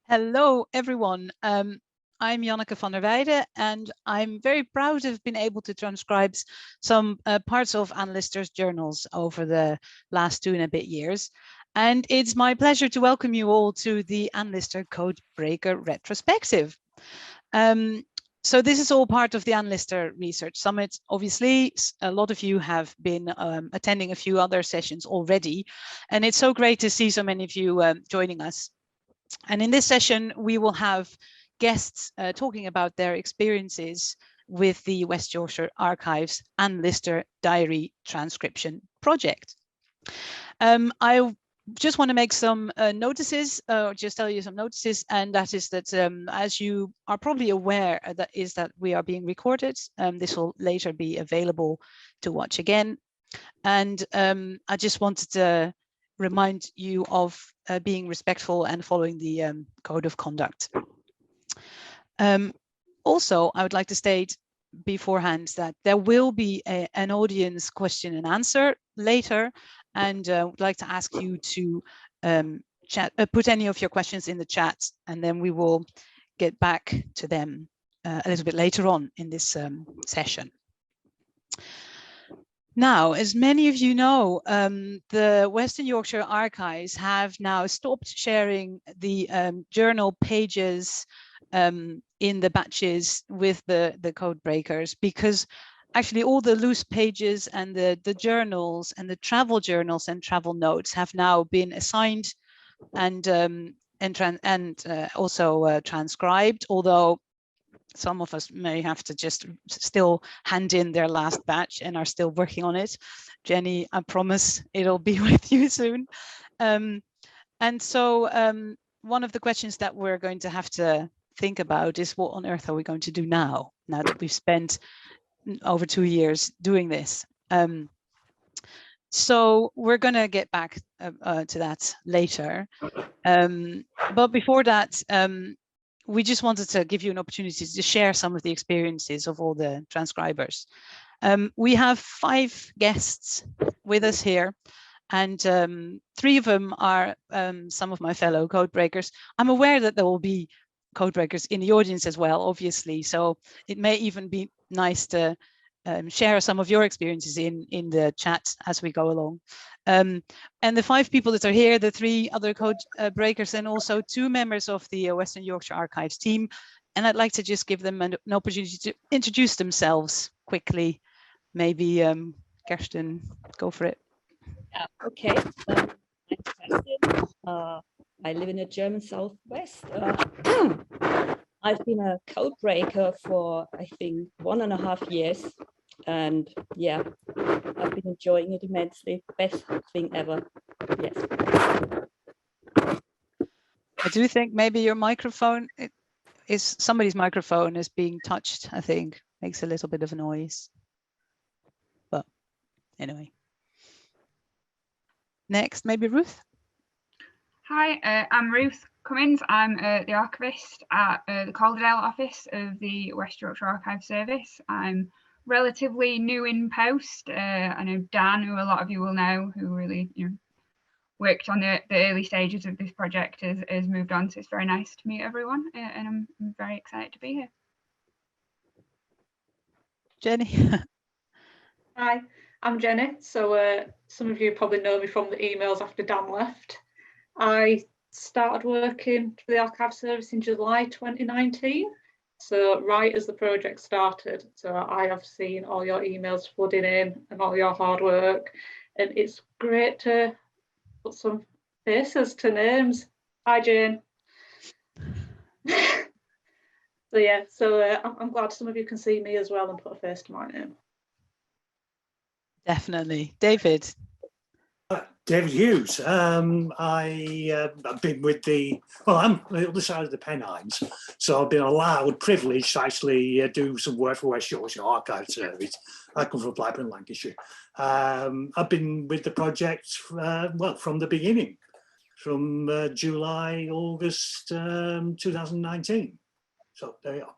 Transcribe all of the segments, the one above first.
Hello, everyone. I'm Janneke van der Weijden, and I'm very proud to have been able to transcribe some parts of Anne Lister's journals over the last 2 and a bit years. And it's my pleasure to welcome you all to the Anne Lister Codebreaker retrospective. So this is all part of the Anne Lister Research Summit. Obviously, a lot of you have been attending a few other sessions already, and it's so great to see so many of you joining us. And in this session, we will have guests talking about their experiences with the West Yorkshire Archives Anne Lister Diary Transcription project. I just want to make some notices, just tell you some notices, and that is that as you are probably aware, that we are being recorded. This will later be available to watch again. And I just wanted to remind you of being respectful and following the code of conduct. Also, I would like to state beforehand that there will be an audience question and answer later, and would like to ask you to put any of your questions in the chat, and then we will get back to them a little bit later on in this session. Now, as many of you know, the Western Yorkshire Archives have now stopped sharing the journal pages in the batches with the code breakers, because actually all the loose pages and the journals and the travel journals and travel notes have now been assigned and also transcribed, although some of us may have to just still hand in their last batch and are still working on it. Jenny, I promise it'll be with you soon. And so one of the questions that we're going to have to think about is, what on earth are we going to do now that we've spent over 2 years doing this? So we're going to get back to that later. But before that, we just wanted to give you an opportunity to share some of the experiences of all the transcribers. We have 5 guests with us here, and 3 of them are some of my fellow codebreakers. I'm aware that there will be codebreakers in the audience as well, obviously, so it may even be nice to share some of your experiences in the chat as we go along. And the 5 people that are here, the 3 other code breakers, and also 2 members of the Western Yorkshire Archives team. And I'd like to just give them an opportunity to introduce themselves quickly. Maybe Kirsten, go for it. Okay, I'm Kirsten. I live in the German Southwest. I've been a code breaker for, I think, 1.5 years. And yeah, I've been enjoying it immensely. Best thing ever. Yes. I do think maybe your microphone somebody's microphone is being touched, I think. Makes a little bit of a noise. But anyway. Next, maybe Ruth. Hi, I'm Ruth Cummins. I'm the archivist at the Calderdale office of the West Yorkshire Archive Service. I'm relatively new in post. I know Dan, who a lot of you will know, who really worked on the early stages of this project, has moved on. So it's very nice to meet everyone, and I'm very excited to be here. Jenny. Hi, I'm Jenny. So some of you probably know me from the emails after Dan left. I started working for the Archive Service in July 2019. So right as the project started. So I have seen all your emails flooding in and all your hard work. And it's great to put some faces to names. Hi, Jane. So yeah, I'm glad some of you can see me as well and put a face to my name. Definitely. David. David Hughes. I've been with I'm on the other side of the Pennines, so I've been allowed, privileged to actually do some work for West Yorkshire Archive Service. I come from Blackburn, Lancashire. I've been with the project, from the beginning, from July, August 2019. So there you are.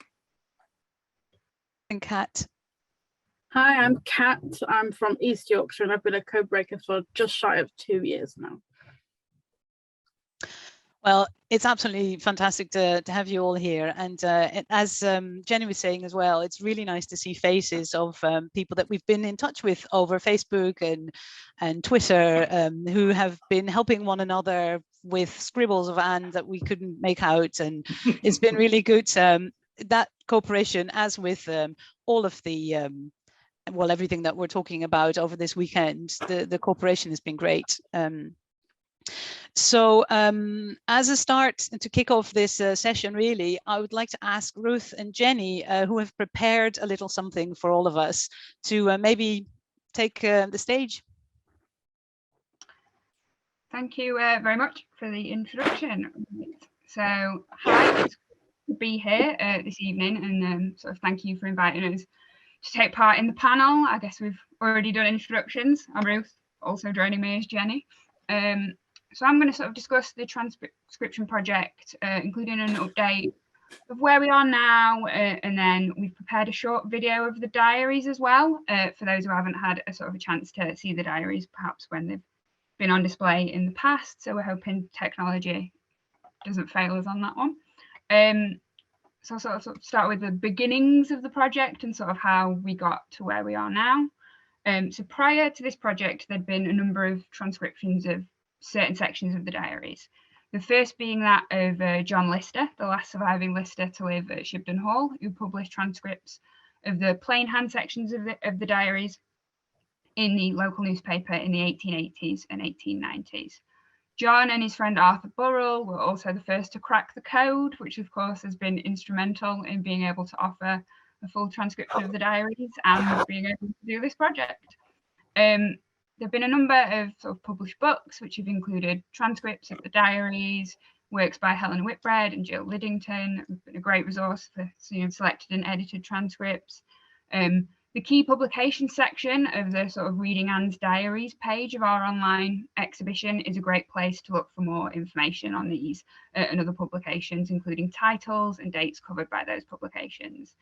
And Kat. Hi, I'm Kat. I'm from East Yorkshire and I've been a codebreaker for just shy of 2 years now. Well, it's absolutely fantastic to have you all here. And as Jenny was saying as well, it's really nice to see faces of people that we've been in touch with over Facebook and Twitter, who have been helping one another with scribbles of Anne that we couldn't make out. And it's been really good. That cooperation, as with all of the well, everything that we're talking about over this weekend, the cooperation has been great. So as a start to kick off this session, really, I would like to ask Ruth and Jenny, who have prepared a little something for all of us, to maybe take the stage. Thank you very much for the introduction. So, hi, it's good to be here this evening, and sort of thank you for inviting us to take part in the panel. I guess we've already done introductions. I'm Ruth, also joining me is Jenny. So I'm going to sort of discuss the transcription project, including an update of where we are now, and then we've prepared a short video of the diaries as well, for those who haven't had a sort of a chance to see the diaries, perhaps when they've been on display in the past. So we're hoping technology doesn't fail us on that one. So I'll sort of start with the beginnings of the project and sort of how we got to where we are now. So prior to this project, there'd been a number of transcriptions of certain sections of the diaries. The first being that of John Lister, the last surviving Lister to live at Shibden Hall, who published transcripts of the plain hand sections of the diaries in the local newspaper in the 1880s and 1890s. John and his friend Arthur Burrell were also the first to crack the code, which of course has been instrumental in being able to offer a full transcription of the diaries and being able to do this project. There have been a number of sort of published books, which have included transcripts of the diaries, works by Helen Whitbread and Jill Liddington. It's been a great resource for selected and edited transcripts. The key publication section of the sort of Reading Anne's Diaries page of our online exhibition is a great place to look for more information on these and other publications, including titles and dates covered by those publications.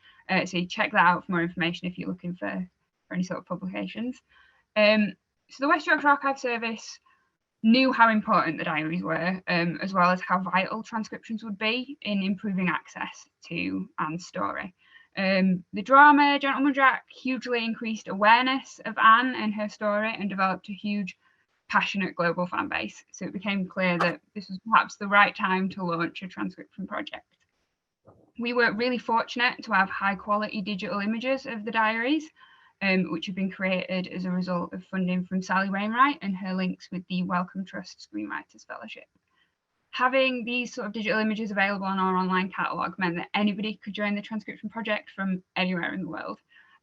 So you check that out for more information if you're looking for any sort of publications. So the West Yorkshire Archive Service knew how important the diaries were, as well as how vital transcriptions would be in improving access to Anne's story. The drama Gentleman Jack hugely increased awareness of Anne and her story and developed a huge, passionate global fan base. So it became clear that this was perhaps the right time to launch a transcription project. We were really fortunate to have high quality digital images of the diaries, which have been created as a result of funding from Sally Wainwright and her links with the Wellcome Trust Screenwriters Fellowship. Having these sort of digital images available on our online catalogue meant that anybody could join the transcription project from anywhere in the world,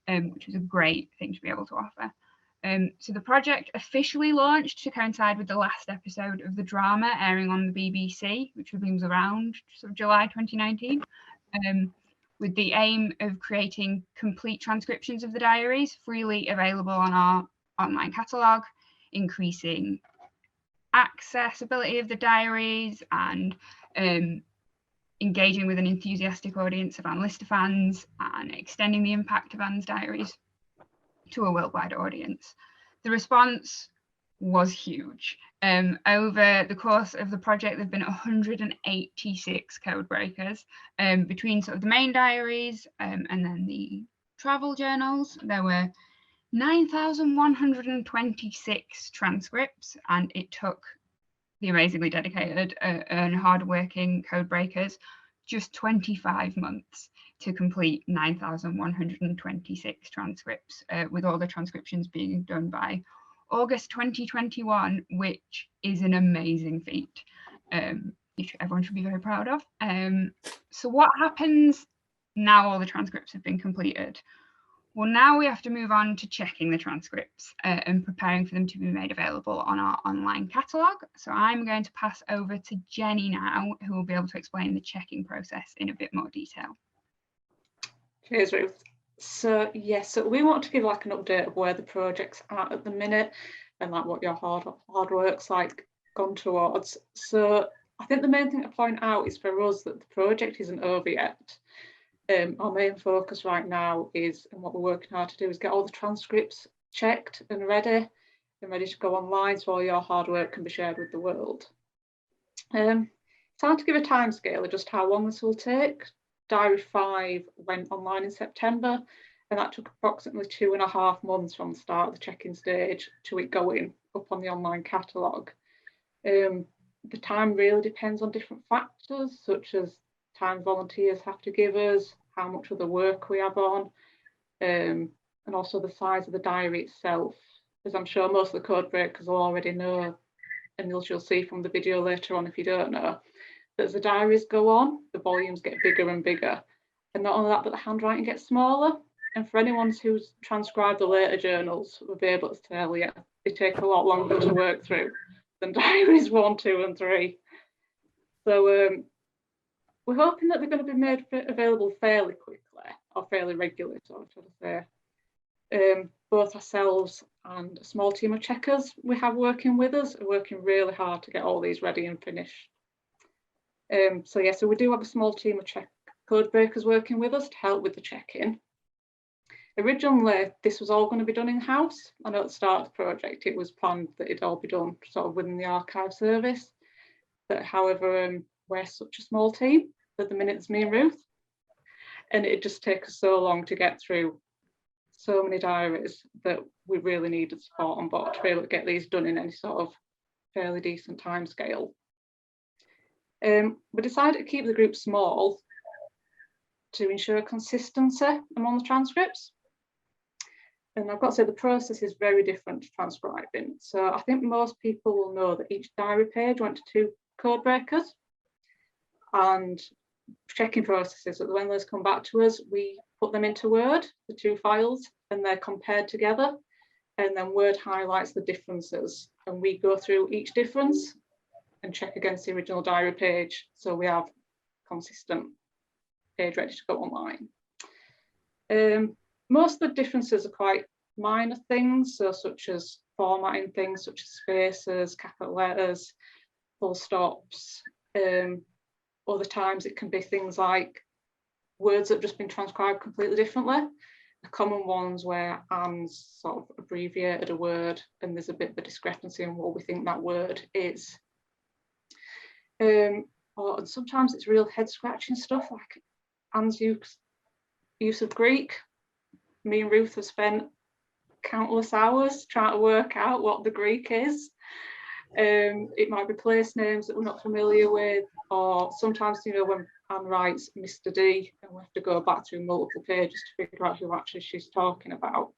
which was a great thing to be able to offer. So the project officially launched to coincide with the last episode of the drama airing on the BBC, which was around sort of July 2019. With the aim of creating complete transcriptions of the diaries freely available on our online catalogue, increasing accessibility of the diaries and engaging with an enthusiastic audience of Anne Lister fans and extending the impact of Anne's diaries to a worldwide audience. The response was huge. Over the course of the project, there have been 186 code breakers between sort of the main diaries and then the travel journals. There were 9,126 transcripts, and it took the amazingly dedicated and hardworking code breakers just 25 months to complete 9,126 transcripts, with all the transcriptions being done by August 2021, which is an amazing feat, which everyone should be very proud of. So what happens now all the transcripts have been completed? Well, now we have to move on to checking the transcripts and preparing for them to be made available on our online catalogue. So I'm going to pass over to Jenny now, who will be able to explain the checking process in a bit more detail. Cheers, Ruth. So yes, so we want to give like an update of where the project's at the minute and like what your hard work's like gone towards. So I think the main thing to point out is for us that the project isn't over yet. Our main focus right now is, and what we're working hard to do, is get all the transcripts checked and ready to go online so all your hard work can be shared with the world. It's hard to give a timescale of just how long this will take. Diary 5 went online in September, and that took approximately 2.5 months from the start of the check-in stage to it going up on the online catalogue. The time really depends on different factors, such as time volunteers have to give us, how much of the work we have on, and also the size of the diary itself. As I'm sure most of the code breakers will already know, and you'll see from the video later on if you don't know, that as the diaries go on, the volumes get bigger and bigger. And not only that, but the handwriting gets smaller. And for anyone who's transcribed the later journals, we'll be able to tell you, they take a lot longer to work through than diaries 1, 2 and 3. So we're hoping that they're going to be made available fairly quickly, or fairly regularly, so should I say. Both ourselves and a small team of checkers we have working with us are working really hard to get all these ready and finished. So we do have a small team of code breakers working with us to help with the check-in. Originally, this was all going to be done in-house. I know at the start of the project, it was planned that it'd all be done sort of within the archive service. But however, we're such a small team, at the minute it's me and Ruth, and it just takes us so long to get through so many diaries that we really needed support on board to be able to get these done in any sort of fairly decent time scale. We decided to keep the group small to ensure consistency among the transcripts. And I've got to say the process is very different to transcribing. So I think most people will know that each diary page went to 2 code breakers, and checking processes that when those come back to us, we put them into Word, the 2 files, and they're compared together. And then Word highlights the differences, and we go through each difference and check against the original diary page, so we have consistent page ready to go online. Most of the differences are quite minor things, so such as formatting things such as spaces, capital letters, full stops. Other times it can be things like words that have just been transcribed completely differently. The common ones where Anne's sort of abbreviated a word and there's a bit of a discrepancy in what we think that word is. Or sometimes it's real head scratching stuff like Anne's use of Greek. Me and Ruth have spent countless hours trying to work out what the Greek is. It might be place names that we're not familiar with, or sometimes, you know, when Anne writes Mr. D, and we have to go back through multiple pages to figure out who actually she's talking about.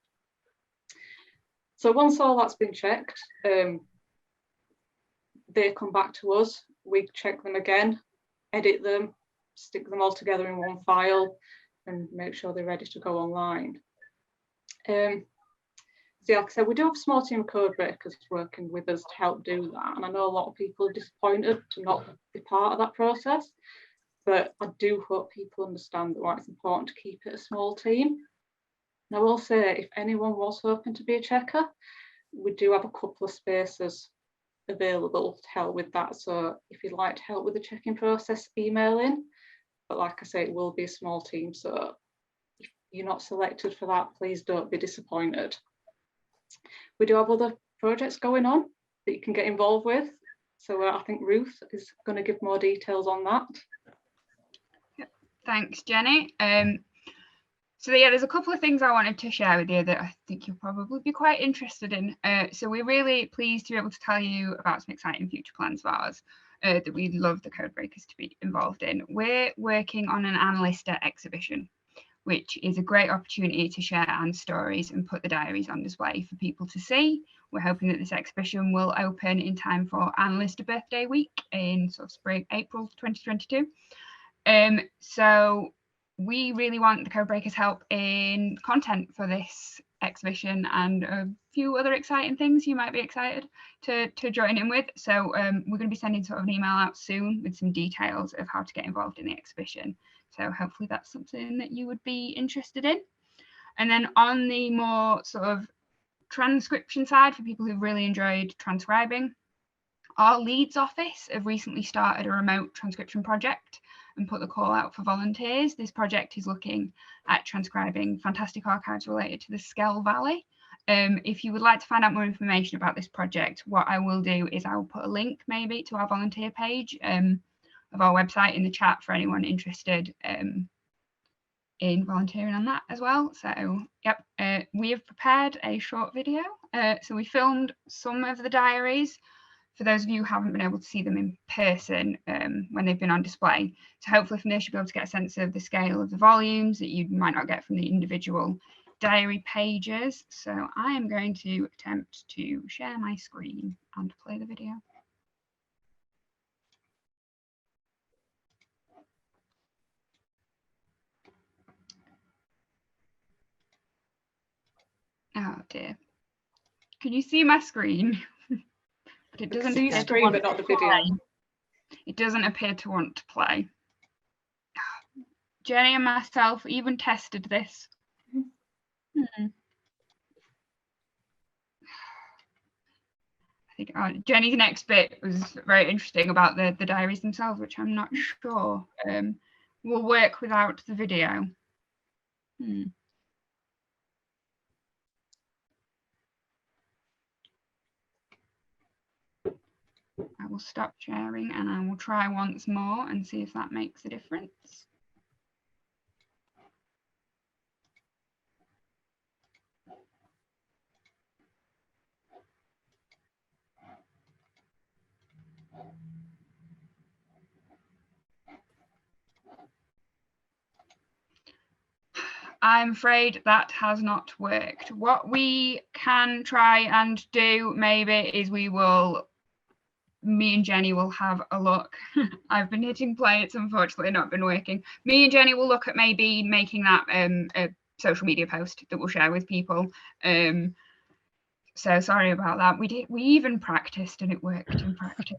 So once all that's been checked, they come back to us, we check them again, edit them, stick them all together in one file, and make sure they're ready to go online. So like I said, we do have a small team of code breakers working with us to help do that, and I know a lot of people are disappointed to not be part of that process, but I do hope people understand that why it's important to keep it a small team. And I will say, if anyone was hoping to be a checker, we do have a couple of spaces available to help with that, so if you'd like to help with the checking process, email in. But like I say, it will be a small team, so if you're not selected for that, please don't be disappointed. We do have other projects going on that you can get involved with, so I think Ruth is going to give more details on that. Thanks, Jenny. So yeah, there's a couple of things I wanted to share with you that I think you'll probably be quite interested in. So we're really pleased to be able to tell you about some exciting future plans of ours that we'd love the Codebreakers to be involved in. We're working on an Anne Lister exhibition, which is a great opportunity to share Anne's stories and put the diaries on display for people to see. We're hoping that this exhibition will open in time for Anne Lister birthday week in sort of spring, April 2022. So we really want the Codebreakers' help in content for this exhibition and a few other exciting things you might be excited to join in with. So we're going to be sending sort of an email out soon with some details of how to get involved in the exhibition. So hopefully that's something that you would be interested in. And then on the more sort of transcription side, for people who've really enjoyed transcribing, our Leeds office have recently started a remote transcription project and put the call out for volunteers. This project is looking at transcribing fantastic archives related to the Skell Valley. If you would like to find out more information about this project, what I will do is I will put a link maybe to our volunteer page of our website in the chat for anyone interested in volunteering on that as well. So yep, we have prepared a short video. So we filmed some of the diaries for those of you who haven't been able to see them in person when they've been on display. So hopefully from this you'll be able to get a sense of the scale of the volumes that you might not get from the individual diary pages. So I am going to attempt to share my screen and play the video. Oh dear. Can you see my screen? But it doesn't see your screen, but not the video. It doesn't appear to want to play. Jenny and myself even tested this. I think Jenny's next bit was very interesting about the diaries themselves, which I'm not sure will work without the video. I will stop sharing and I will try once more and see if that makes a difference. I'm afraid that has not worked. What we can try and do maybe is me and Jenny will have a look. I've been hitting play, it's unfortunately not been working. Me and Jenny will look at maybe making that a social media post that we'll share with people. So sorry about that. We even practiced and it worked in practice.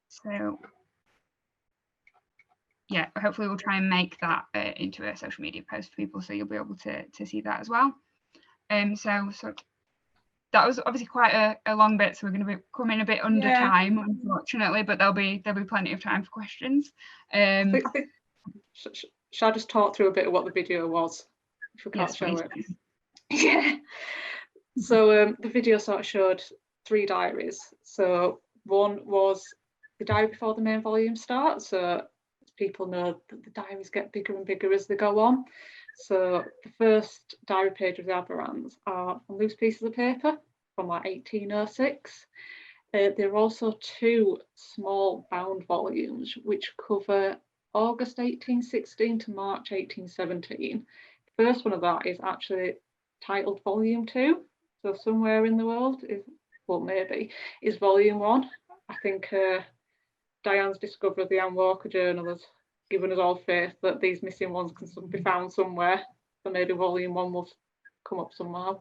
So yeah, hopefully we'll try and make that into a social media post for people, so you'll be able to see that as well. So that was obviously quite a long bit, so we're going to be coming a bit under time, unfortunately, but there'll be plenty of time for questions. Shall I just talk through a bit of what the video was, if we can't show it? Yeah. So the video sort of showed 3 diaries. So one was the diary before the main volume starts. So people know that the diaries get bigger and bigger as they go on. So the first diary page of the Aberrans are on loose pieces of paper from like 1806. There are also 2 small bound volumes which cover August 1816 to March 1817. The first one of that is actually titled Volume 2. So somewhere in the world is Volume 1. I think Diane's discovery of the Anne Walker Journal has given us all faith that these missing ones can be found somewhere. So maybe Volume 1 will come up somehow.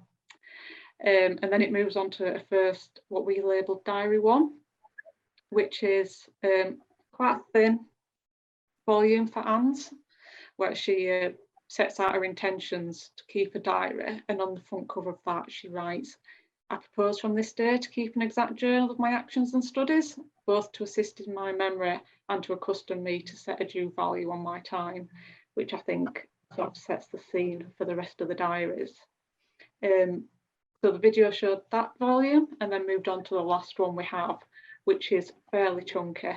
And then it moves on to a first, what we labelled Diary 1, which is quite a thin volume for Anne's, where she sets out her intentions to keep a diary. And on the front cover of that, she writes, "I propose from this day to keep an exact journal of my actions and studies, both to assist in my memory and to accustom me to set a due value on my time," which I think sort of sets the scene for the rest of the diaries. So the video showed that volume and then moved on to the last one we have, which is fairly chunky.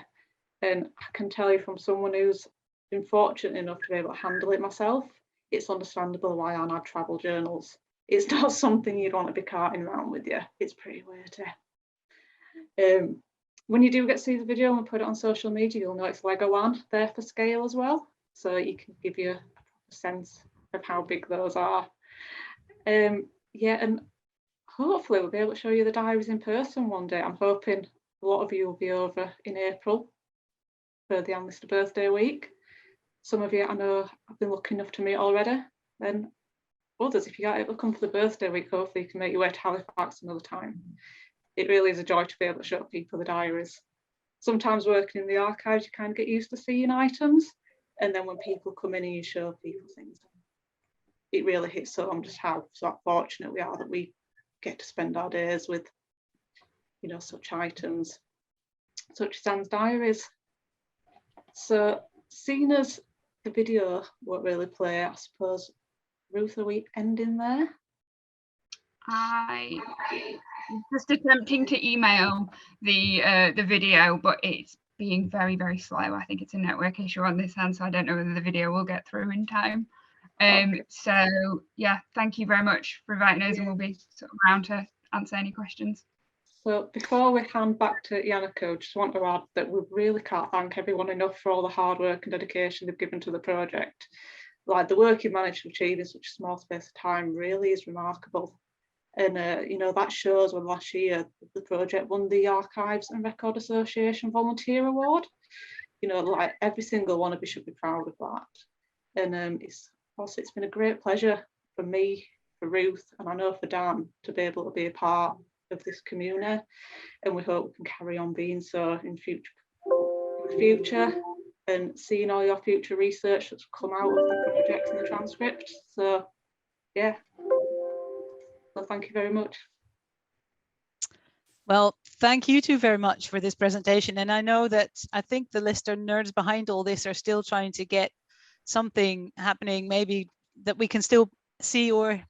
And I can tell you from someone who's been fortunate enough to be able to handle it myself, it's understandable why Anne had travel journals. It's not something you'd want to be carting around with you. It's pretty weighty. When you do get to see the video and we put it on social media, you'll know it's Lego Anne there for scale as well. So you can give you a sense of how big those are. Yeah, and hopefully we'll be able to show you the diaries in person one day. I'm hoping a lot of you will be over in April for the Anne Lister birthday week. Some of you I know have been lucky enough to meet already. Then others, if you get able to come for the birthday week, hopefully you can make your way to Halifax another time. It really is a joy to be able to show people the diaries. Sometimes working in the archives, you kind of get used to seeing items, and then when people come in and you show people things, it really hits home just how sort of fortunate we are that we get to spend our days with, you know, such items, such as Anne's diaries. So, seeing as the video won't really play, I suppose, Ruth, are we ending there? I was just attempting to email the video, but it's being very, very slow. I think it's a network issue on this end, so I don't know whether the video will get through in time. So yeah, thank you very much for inviting us, and we'll be sort of around to answer any questions. So before we hand back to Janneke, I just want to add that we really can't thank everyone enough for all the hard work and dedication they've given to the project. Like, the work you've managed to achieve in such a small space of time really is remarkable. And you know, that shows when last year the project won the Archives and Record Association Volunteer Award. You know, like, every single one of you should be proud of that. And it's been a great pleasure for me, for Ruth, and I know for Dan, to be able to be a part of this community, and we hope we can carry on being so in the future, and seeing all your future research that's come out of the project and the transcript. So yeah, well, thank you very much. Well, thank you two very much for this presentation. And I know that I think the lister nerds behind all this are still trying to get something happening, maybe that we can still see, or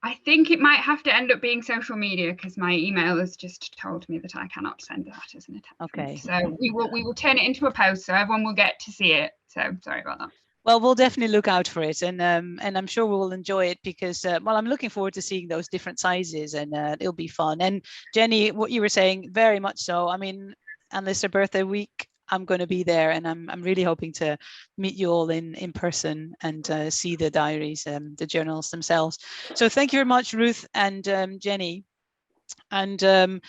I think it might have to end up being social media, because my email has just told me that I cannot send that as an attachment. Okay. So we will turn it into a post, so everyone will get to see it. So sorry about that. well, we'll definitely look out for it, and I'm sure we will enjoy it, because well, I'm looking forward to seeing those different sizes, and it'll be fun. And Jenny, what you were saying, very much so. I mean, and Lister birthday week, I'm going to be there, and I'm really hoping to meet you all in person and see the diaries, the journals themselves. So thank you very much, Ruth and Jenny. And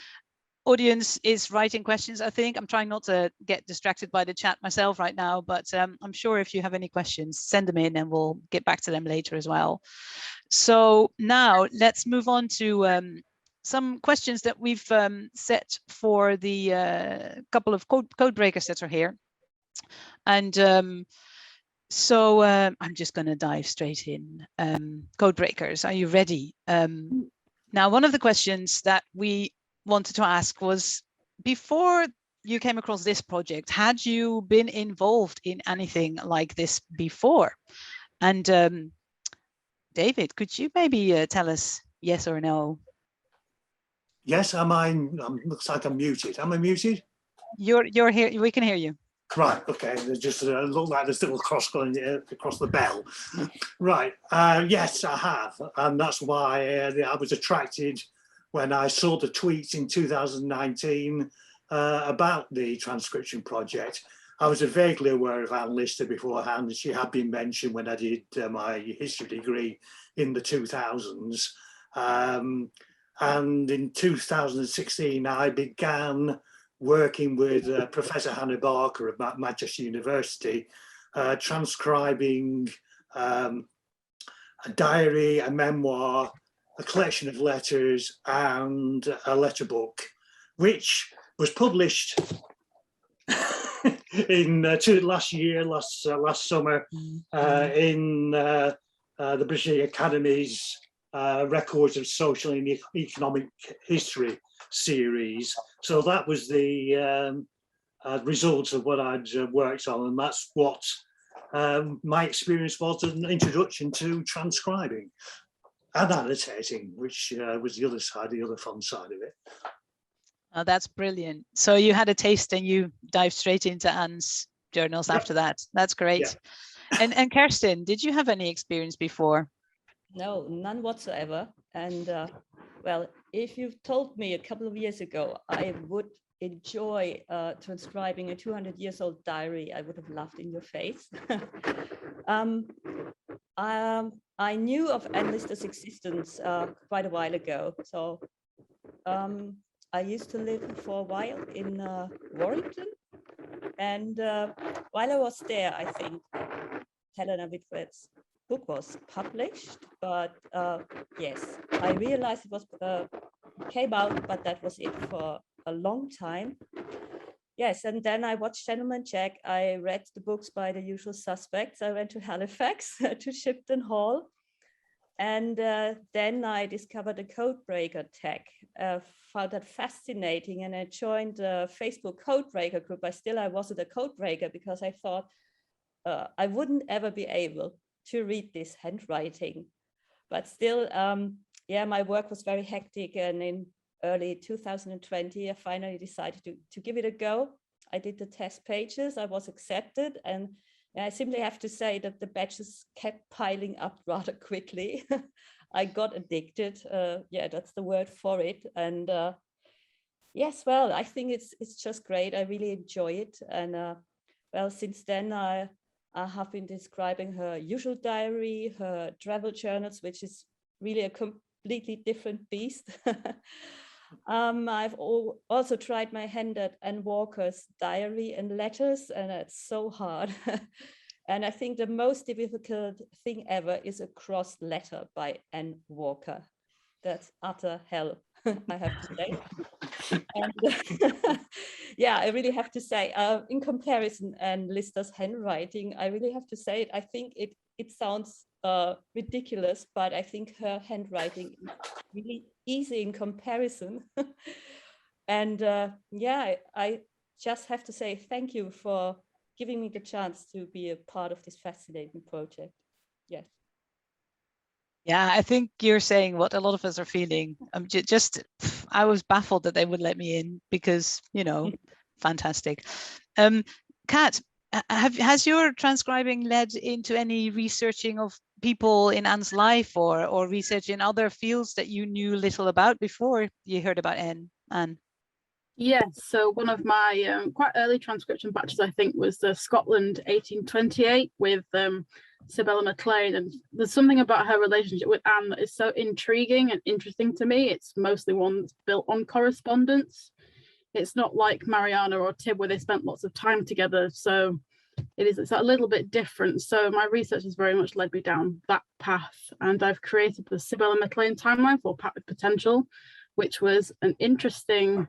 audience is writing questions, I think. I'm trying not to get distracted by the chat myself right now, but I'm sure if you have any questions, send them in and we'll get back to them later as well. So now let's move on to some questions that we've set for the couple of codebreakers that are here. And so I'm just going to dive straight in. Codebreakers, are you ready? Now, one of the questions that we wanted to ask was, before you came across this project, had you been involved in anything like this before? And David, could you maybe tell us yes or no? Yes, looks like I'm muted. Am I muted? You're here. We can hear you. Right, okay. There's just look like there's a little cross going across the bell. Right, yes, I have. And that's why I was attracted when I saw the tweets in 2019 about the transcription project. I was vaguely aware of Anne Lister beforehand. She had been mentioned when I did my history degree in the 2000s. And in 2016, I began working with Professor Hannah Barker at Manchester University, transcribing a diary, a memoir, a collection of letters, and a letter book, which was published in last summer in the British Academy's Records of Social and Economic History series. So that was the results of what I'd worked on, and that's what my experience was as an introduction to transcribing and annotating, which was the other side, the other fun side of it. Oh, that's brilliant. So you had a taste and you dived straight into Anne's journals after that. That's great. Yeah. And Kerstin, did you have any experience before? No, none whatsoever. And well, if you've told me a couple of years ago I would enjoy transcribing a 200-year-old diary, I would have laughed in your face. I knew of Anne Lister's existence quite a while ago. So I used to live for a while in Warrington. And while I was there, I think Helena Whitford's book was published. But yes, I realized it was came out, but that was it for a long time. Yes, and then I watched Gentleman Jack. I read the books by the usual suspects. I went to Halifax to Shipton Hall. And then I discovered the Codebreaker tech, found that fascinating, and I joined a Facebook Codebreaker group. I wasn't a Codebreaker because I thought I wouldn't ever be able to read this handwriting. But still, yeah, my work was very hectic, and in early 2020, I finally decided to give it a go. I did the test pages, I was accepted, and I simply have to say that the badges kept piling up rather quickly. I got addicted. Yeah, that's the word for it. And yes, well, I think it's just great. I really enjoy it. And well, since then I have been describing her usual diary, her travel journals, which is really a completely different beast. I've also tried my hand at Anne Walker's diary and letters, and it's so hard. And I think the most difficult thing ever is a cross letter by Anne Walker. That's utter hell, I have to say. And, yeah, I really have to say, in comparison and Lister's handwriting, I really have to say it. I think it sounds ridiculous, but I think her handwriting is really easy in comparison. And yeah, I just have to say thank you for giving me the chance to be a part of this fascinating project. Yes. Yeah, I think you're saying what a lot of us are feeling. I was baffled that they would let me in because, you know, fantastic. Kat, has your transcribing led into any researching of people in Anne's life or research in other fields that you knew little about before you heard about Anne? Yes, so one of my quite early transcription batches, I think, was the Scotland 1828 with Sabella MacLean, and there's something about her relationship with Anne that is so intriguing and interesting to me. It's mostly one that's built on correspondence. It's not like Mariana or Tib where they spent lots of time together, so it's a little bit different. So my research has very much led me down that path, and I've created the Sabella MacLean timeline for Pat with Potential, which was an interesting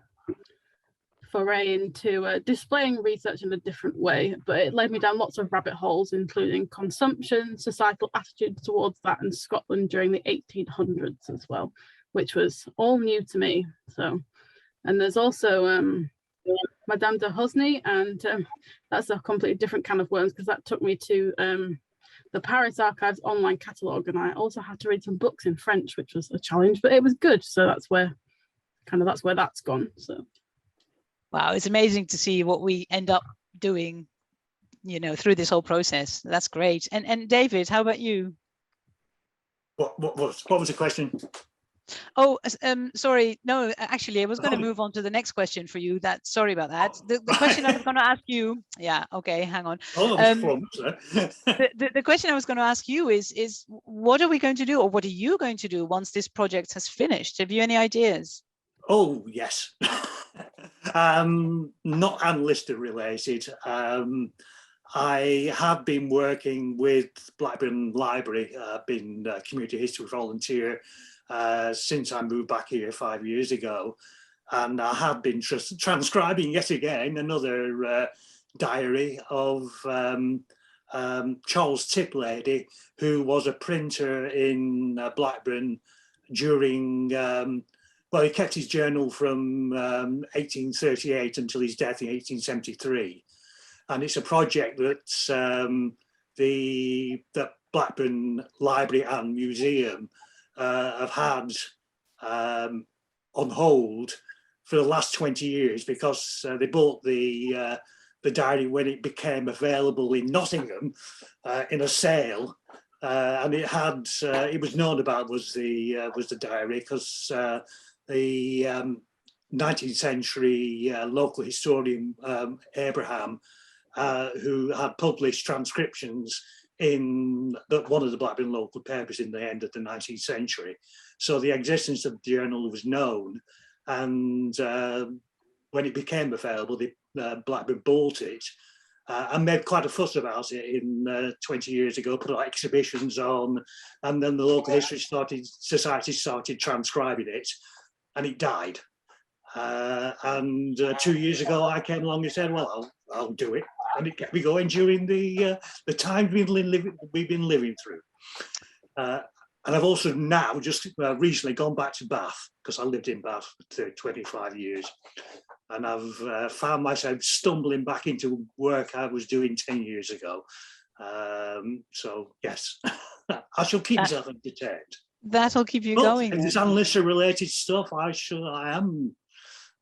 foray into displaying research in a different way, but it led me down lots of rabbit holes, including consumption, societal attitudes towards that, and Scotland during the 1800s as well, which was all new to me. So, and there's also Madame de Hosny, and that's a completely different can of worms because that took me to the Paris Archives online catalogue, and I also had to read some books in French, which was a challenge, but it was good. So that's where that's gone. So. Wow, it's amazing to see what we end up doing, you know, through this whole process. That's great. And David, how about you? What was the question? Oh, sorry. No, actually, I was going to move on to the next question for you. Sorry about that. The question I was going to ask you. Yeah. Okay. Hang on. The question I was going to ask you is what are we going to do, or what are you going to do once this project has finished? Have you any ideas? Oh yes. Not Anne Lister related. I have been working with Blackburn Library. I've been a community history volunteer since I moved back here 5 years ago, and I have been transcribing yet again another diary of Charles Tiplady, who was a printer in Blackburn during well, he kept his journal from 1838 until his death in 1873. And it's a project that the Blackburn Library and Museum have had on hold for the last 20 years because they bought the diary when it became available in Nottingham in a sale. And it was known about was the diary because the 19th century local historian Abraham, who had published transcriptions in one of the Blackburn local papers in the end of the 19th century. So the existence of the journal was known, and when it became available, Blackburn bought it and made quite a fuss about it in 20 years ago, put exhibitions on, and then the local history society started transcribing it, and it died. And 2 years ago, I came along and said, well, I'll do it. And it kept me going during the time we've been living through. And I've also now just recently gone back to Bath, because I lived in Bath for 25 years. And I've found myself stumbling back into work I was doing 10 years ago. So, yes, I shall keep myself entertained. That'll keep you going. If there's Anne Lister related stuff, I am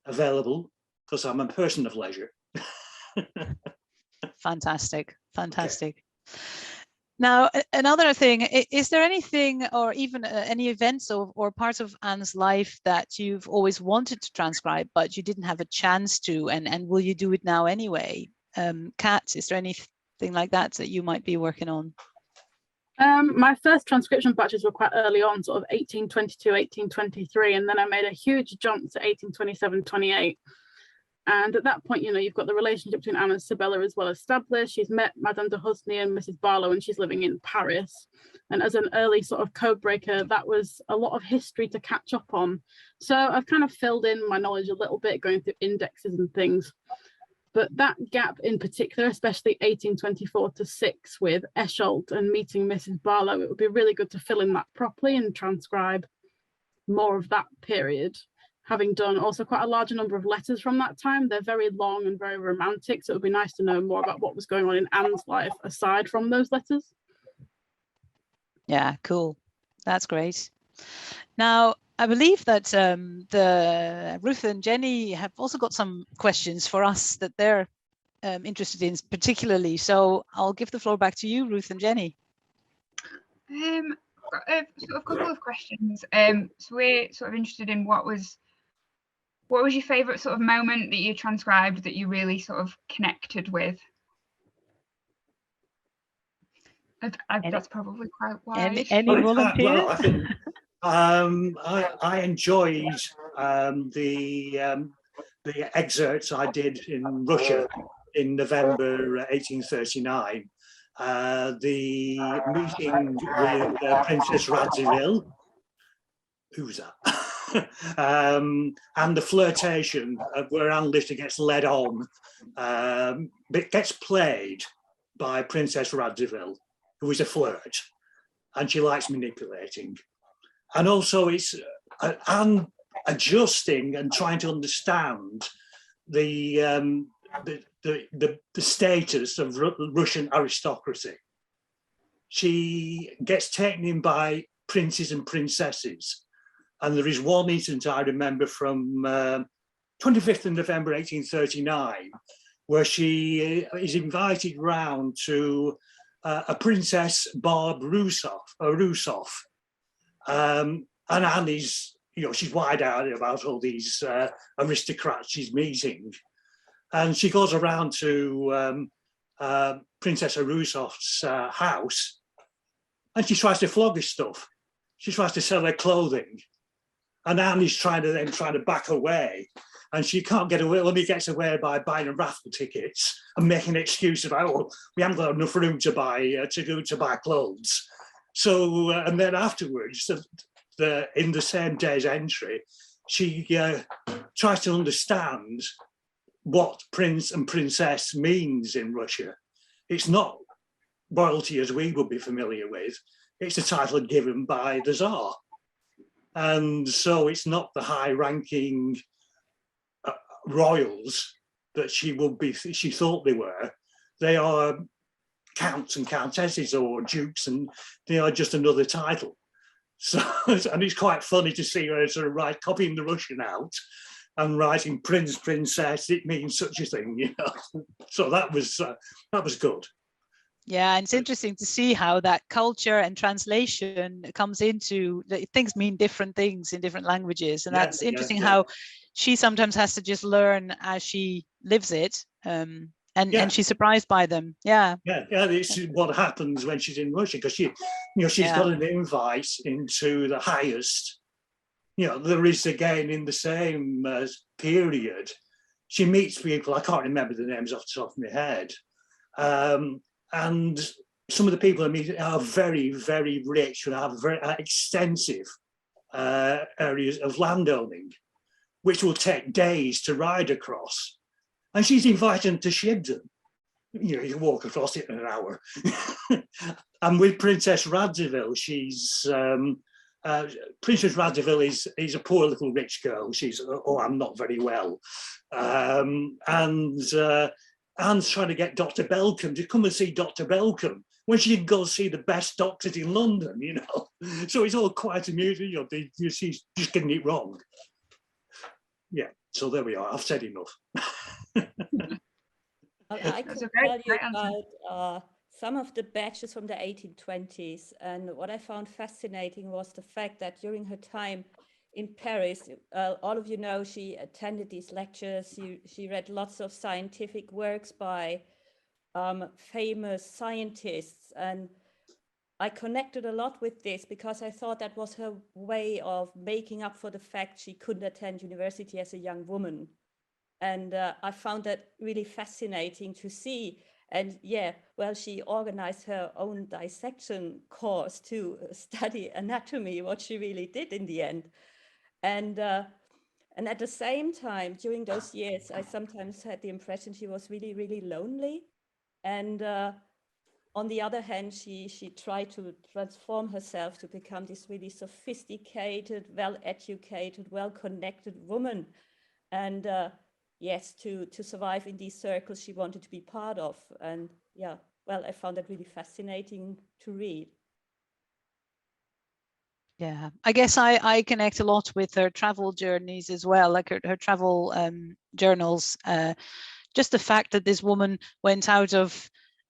available because I'm a person of leisure. Fantastic, fantastic. Okay. Now, another thing, is there anything or even any events or parts of Anne's life that you've always wanted to transcribe, but you didn't have a chance to, and will you do it now anyway? Kat, is there anything like that you might be working on? My first transcription batches were quite early on, sort of 1822, 1823, and then I made a huge jump to 1827, 28. And at that point, you know, you've got the relationship between Anne and Sabella as well established. She's met Madame de Husney and Mrs. Barlow, and she's living in Paris. And as an early sort of codebreaker, that was a lot of history to catch up on. So I've kind of filled in my knowledge a little bit, going through indexes and things. But that gap in particular, especially 1824 to 6 with Eschalt and meeting Mrs. Barlow, it would be really good to fill in that properly and transcribe more of that period. Having done also quite a larger number of letters from that time, they're very long and very romantic. So it would be nice to know more about what was going on in Anne's life aside from those letters. Yeah, cool. That's great. Now, I believe that the Ruth and Jenny have also got some questions for us that they're interested in particularly. So I'll give the floor back to you, Ruth and Jenny. Got a couple of questions. So we're sort of interested in what was your favourite sort of moment that you transcribed that you really sort of connected with? That's probably quite wide. Any volunteers? Well, I think I enjoyed the excerpts I did in Russia in November 1839. The meeting with Princess Radziwill. Who's that? And the flirtation where Anne Lister gets led on, but gets played by Princess Radziwill, who is a flirt, and she likes manipulating. And also it's Anne adjusting and trying to understand the status of Russian aristocracy. She gets taken in by princes and princesses. And there is one incident I remember from 25th of November 1839, where she is invited round to a Princess Barb Rusov. And Anne is, you know, she's wide-eyed about all these aristocrats she's meeting. And she goes around to Princess Rusov's house, and she tries to flog her stuff. She tries to sell her clothing. And Anne is trying to back away, and she can't get away. Only gets away by buying raffle tickets and making an excuse about, oh, we haven't got enough room to buy clothes. So, and then afterwards, in the same day's entry, she tries to understand what prince and princess means in Russia. It's not royalty as we would be familiar with. It's a title given by the Tsar. And so it's not the high-ranking royals that she thought they were. They are counts and countesses or dukes, and they are just another title. So, and it's quite funny to see her sort of copying the Russian out and writing prince, princess. It means such a thing, you know. So that was good. Yeah, and it's interesting to see how that culture and translation comes into, things mean different things in different languages. And that's interesting how she sometimes has to just learn as she lives it. And she's surprised by them. Yeah. This is what happens when she's in Russia, because she's got an invite into the highest. You know, there is again in the same period. She meets people, I can't remember the names off the top of my head. And some of the people I meet are very, very rich and have very extensive areas of landowning, which will take days to ride across. And she's invited them to Shibden. You know, you can walk across it in an hour. And with Princess Radziwill, Princess Radziwill is a poor little rich girl. She's, oh, I'm not very well. Anne's trying to get Dr. Belcombe to come and see Dr. Belcombe when she can go see the best doctors in London, you know. So it's all quite amusing, you know, she's just getting it wrong. Yeah, so there we are, I've said enough. Well, I That's could a great, tell you great answer. about some of the badges from the 1820s. And what I found fascinating was the fact that during her time in Paris, all of you know, she attended these lectures. She read lots of scientific works by famous scientists. And I connected a lot with this because I thought that was her way of making up for the fact she couldn't attend university as a young woman. And I found that really fascinating to see. And yeah, well, she organized her own dissection course to study anatomy, what she really did in the end. And at the same time, during those years, I sometimes had the impression she was really, really lonely. And on the other hand, she tried to transform herself to become this really sophisticated, well-educated, well-connected woman. And yes, to survive in these circles she wanted to be part of. And yeah, well, I found that really fascinating to read. Yeah, I guess I connect a lot with her travel journeys as well, like her travel journals. Just the fact that this woman went out of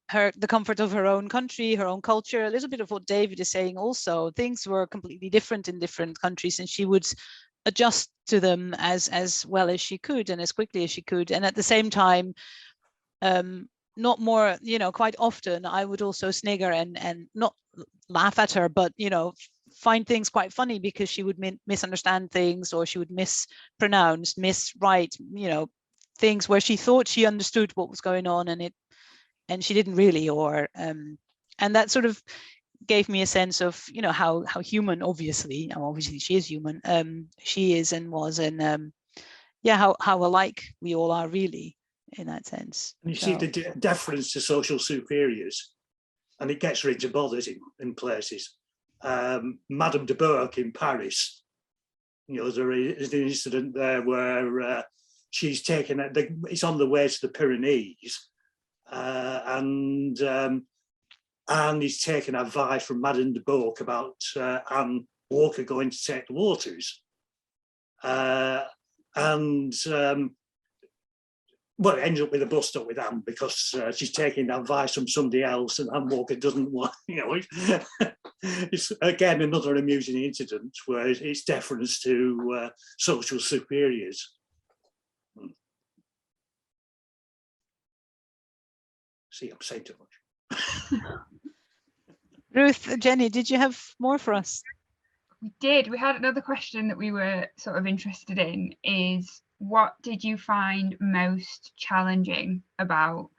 the comfort of her own country, her own culture, a little bit of what David is saying also. Things were completely different in different countries, and she would adjust to them as well as she could and as quickly as she could. And at the same time, not more, quite often I would also snigger and not laugh at her, but find things quite funny because she would misunderstand things, or she would mispronounce, miswrite, things where she thought she understood what was going on and she didn't really, or and that sort of gave me a sense of how human, obviously she is human, she is and was, and yeah, how alike we all are really in that sense. And you see the deference to social superiors, and it gets her into bothers in places. Madame de Bourg in Paris, there is an incident there where she's taken, it's on the way to the Pyrenees, and he's taken advice from Madame de Bourg about Anne Walker going to take the waters. Well, it ends up with a bust up with Anne because she's taking advice from somebody else, and Anne Walker doesn't want, it's again another amusing incident where it's deference to social superiors. See, I'm saying too much. Ruth, Jenny, did you have more for us? We did. We had another question that we were sort of interested in, is what did you find most challenging about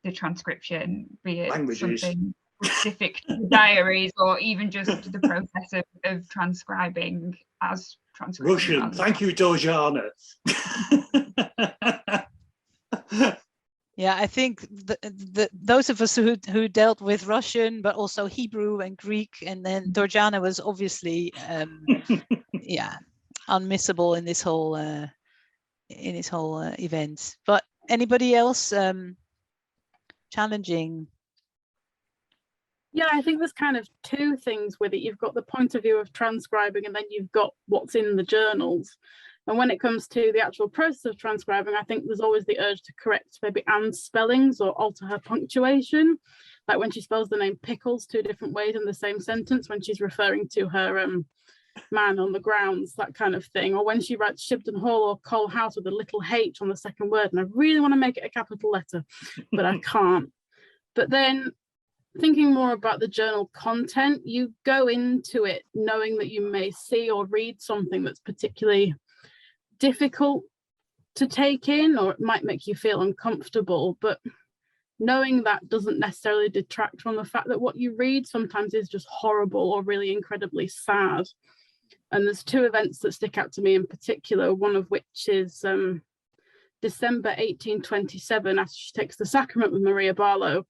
the transcription, be it Languages. Something specific to diaries or even just the process of transcribing as transcription? Russian. Thank you, Dojana. Yeah, I think those of us who dealt with Russian, but also Hebrew and Greek, and then Dorjana was obviously, yeah, unmissable in this whole event. But anybody else challenging? Yeah, I think there's kind of two things with it. You've got the point of view of transcribing, and then you've got what's in the journals. And when it comes to the actual process of transcribing, I think there's always the urge to correct maybe Anne's spellings or alter her punctuation. Like when she spells the name pickles 2 different ways in the same sentence, when she's referring to her man on the grounds, that kind of thing. Or when she writes Shibden Hall or Coal House with a little H on the second word, and I really want to make it a capital letter, but I can't. But then thinking more about the journal content, you go into it knowing that you may see or read something that's particularly difficult to take in, or it might make you feel uncomfortable, but knowing that doesn't necessarily detract from the fact that what you read sometimes is just horrible or really incredibly sad. And there's 2 events that stick out to me in particular, one of which is December 1827, after she takes the sacrament with Maria Barlow,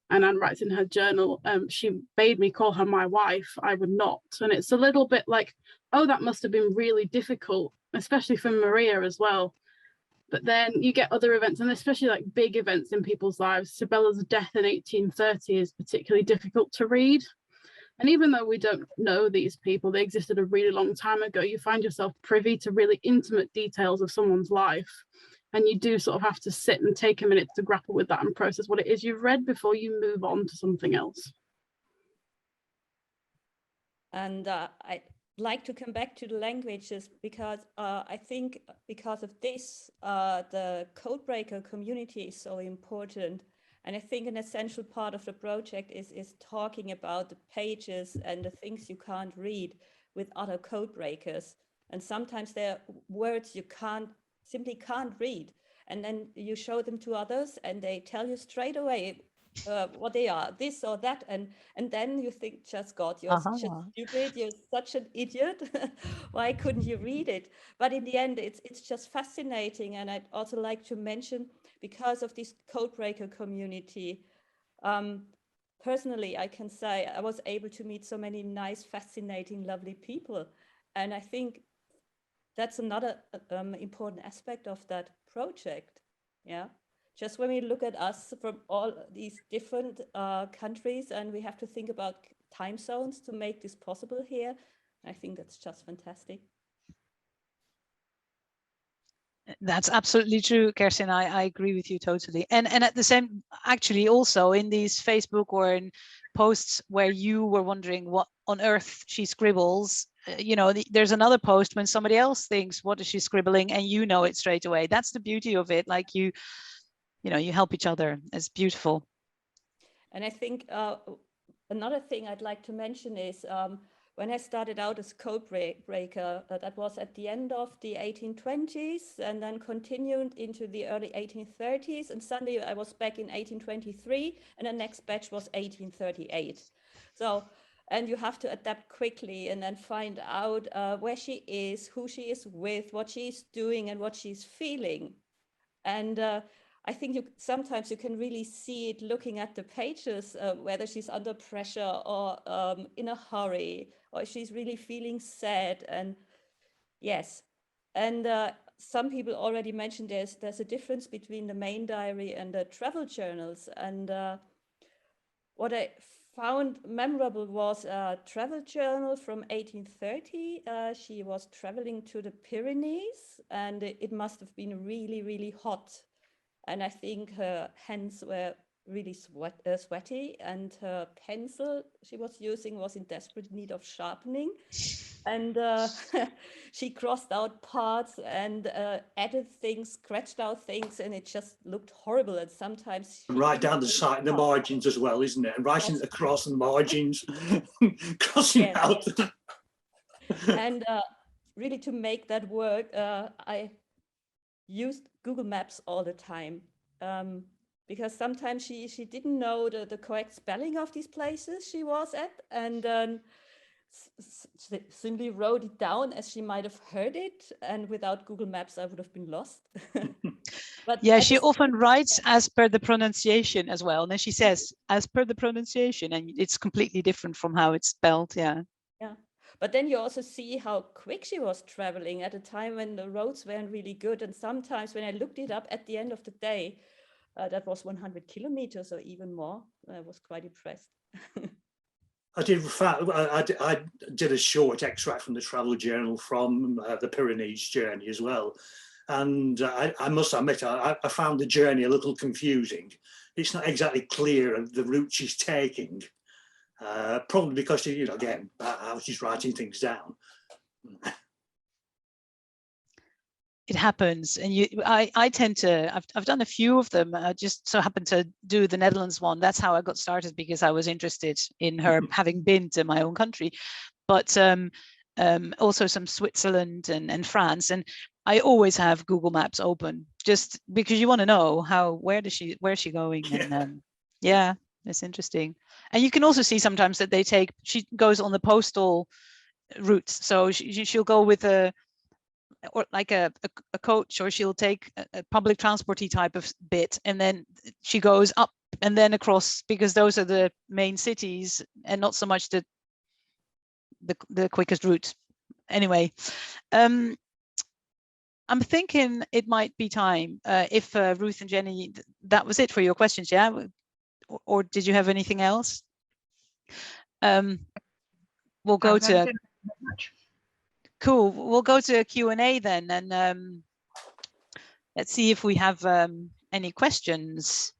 and Anne writes in her journal, she bade me call her my wife, I would not. And it's a little bit like, oh, that must have been really difficult, especially for Maria as well. But then you get other events, and especially like big events in people's lives. Sabella's death in 1830 is particularly difficult to read. And even though we don't know these people, they existed a really long time ago, you find yourself privy to really intimate details of someone's life. And you do sort of have to sit and take a minute to grapple with that and process what it is you've read before you move on to something else. And I'd like to come back to the languages because I think because of this, the Codebreaker community is so important. And I think an essential part of the project is talking about the pages and the things you can't read with other codebreakers. And sometimes there are words you simply can't read. And then you show them to others and they tell you straight away what they are, this or that. And then you think, just God, you're such a stupid, you're such an idiot. Why couldn't you read it? But in the end, it's just fascinating. And I'd also like to mention, because of this Codebreaker community, personally, I can say I was able to meet so many nice, fascinating, lovely people. And I think that's another important aspect of that project. Yeah. Just when we look at us from all these different countries, and we have to think about time zones to make this possible here, I think that's just fantastic. That's absolutely true, Kerstin. I agree with you totally. And at the same, actually also in these Facebook or in posts where you were wondering what on earth she scribbles, you know, there's another post when somebody else thinks, what is she scribbling? And you know it straight away. That's the beauty of it. Like you know, you help each other. It's beautiful. And I think another thing I'd like to mention is when I started out as Codebreaker, that was at the end of the 1820s and then continued into the early 1830s. And suddenly I was back in 1823 and the next batch was 1838. So, and you have to adapt quickly and then find out where she is, who she is with, what she's doing and what she's feeling. And I think sometimes you can really see it looking at the pages, whether she's under pressure or in a hurry, or she's really feeling sad. And yes, and some people already mentioned there's a difference between the main diary and the travel journals. And what I found memorable was a travel journal from 1830. She was traveling to the Pyrenees, and it must have been really, really hot. And I think her hands were really sweaty, and her pencil she was using was in desperate need of sharpening. And she crossed out parts and added things, scratched out things, and it just looked horrible. And sometimes right down the side and the margins as well, isn't it? And writing across the margins, crossing out. And really, to make that work, I used Google Maps all the time, because sometimes she didn't know the correct spelling of these places she was at, and simply wrote it down as she might have heard it, and without Google Maps I would have been lost. But yeah, she often writes as per the pronunciation as well, and then she says as per the pronunciation, and it's completely different from how it's spelled. Yeah. But then you also see how quick she was traveling at a time when the roads weren't really good. And sometimes when I looked it up at the end of the day, that was 100 kilometers or even more. I was quite impressed. I did a short extract from the travel journal from the Pyrenees journey as well. And I must admit, I found the journey a little confusing. It's not exactly clear of the route she's taking. Probably because she, you know, again, how she's writing things down. It happens, and I tend to. I've done a few of them. I just so happened to do the Netherlands one. That's how I got started, because I was interested in her having been to my own country, but also some Switzerland and France. And I always have Google Maps open, just because you want to know where's she going, and yeah, it's interesting. And you can also see sometimes that she goes on the postal routes, so she'll go with a coach, or she'll take a public transport-y type of bit, and then she goes up and then across, because those are the main cities and not so much the quickest route. Anyway, I'm thinking it might be time, if Ruth and Jenny, that was it for your questions, yeah? Or did you have anything else? We'll go to... Cool. We'll go to a Q&A then, and let's see if we have any questions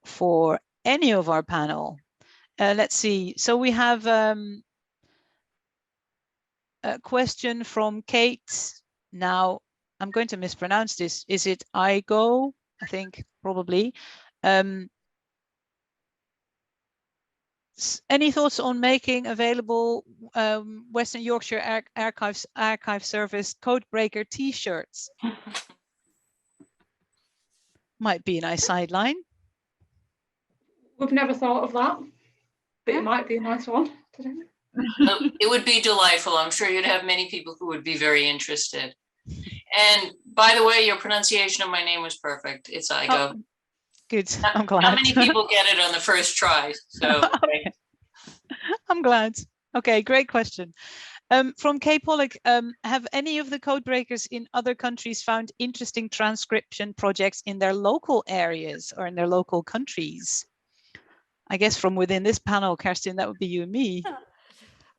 for any of our panel. Let's see. So we have a question from Kate. Now, I'm going to mispronounce this. Is it Igo? I think probably. Any thoughts on making available Western Yorkshire Archive Service Codebreaker T-shirts? Might be a nice sideline. We've never thought of that, but it might be a nice one. It would be delightful. I'm sure you'd have many people who would be very interested. And by the way, your pronunciation of my name was perfect. It's Igo. Oh, good. I'm glad. Not many people get it on the first try. So okay. I'm glad. Okay, great question. From Kay Pollock, have any of the codebreakers in other countries found interesting transcription projects in their local areas or in their local countries? I guess from within this panel, Kerstin, that would be you and me.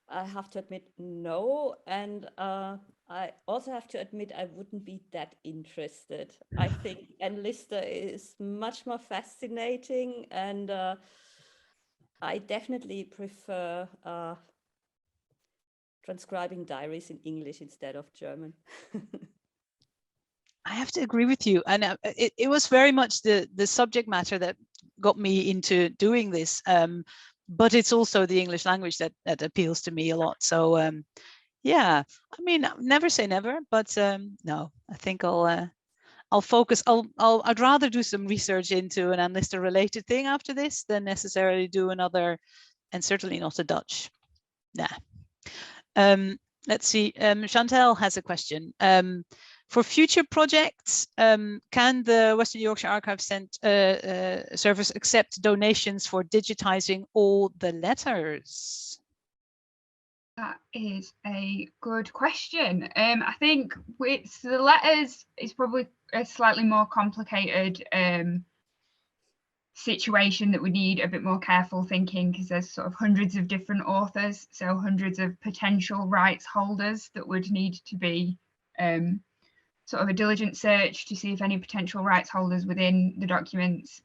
I have to admit, no. And I also have to admit, I wouldn't be that interested. I think Enlister is much more fascinating, and I definitely prefer transcribing diaries in English instead of German. I have to agree with you. And it was very much the subject matter that got me into doing this. But it's also the English language that appeals to me a lot. So yeah, I mean, never say never, but no, I think I'll focus. I'd rather do some research into an Enlister related thing after this than necessarily do another, and certainly not a Dutch. Nah. Let's see. Chantel has a question. For future projects, can the Western Yorkshire Archive Service accept donations for digitizing all the letters? That is a good question. I think with the letters, it's probably a slightly more complicated situation that would need a bit more careful thinking, because there's sort of hundreds of different authors, so hundreds of potential rights holders that would need to be sort of a diligent search to see if any potential rights holders within the documents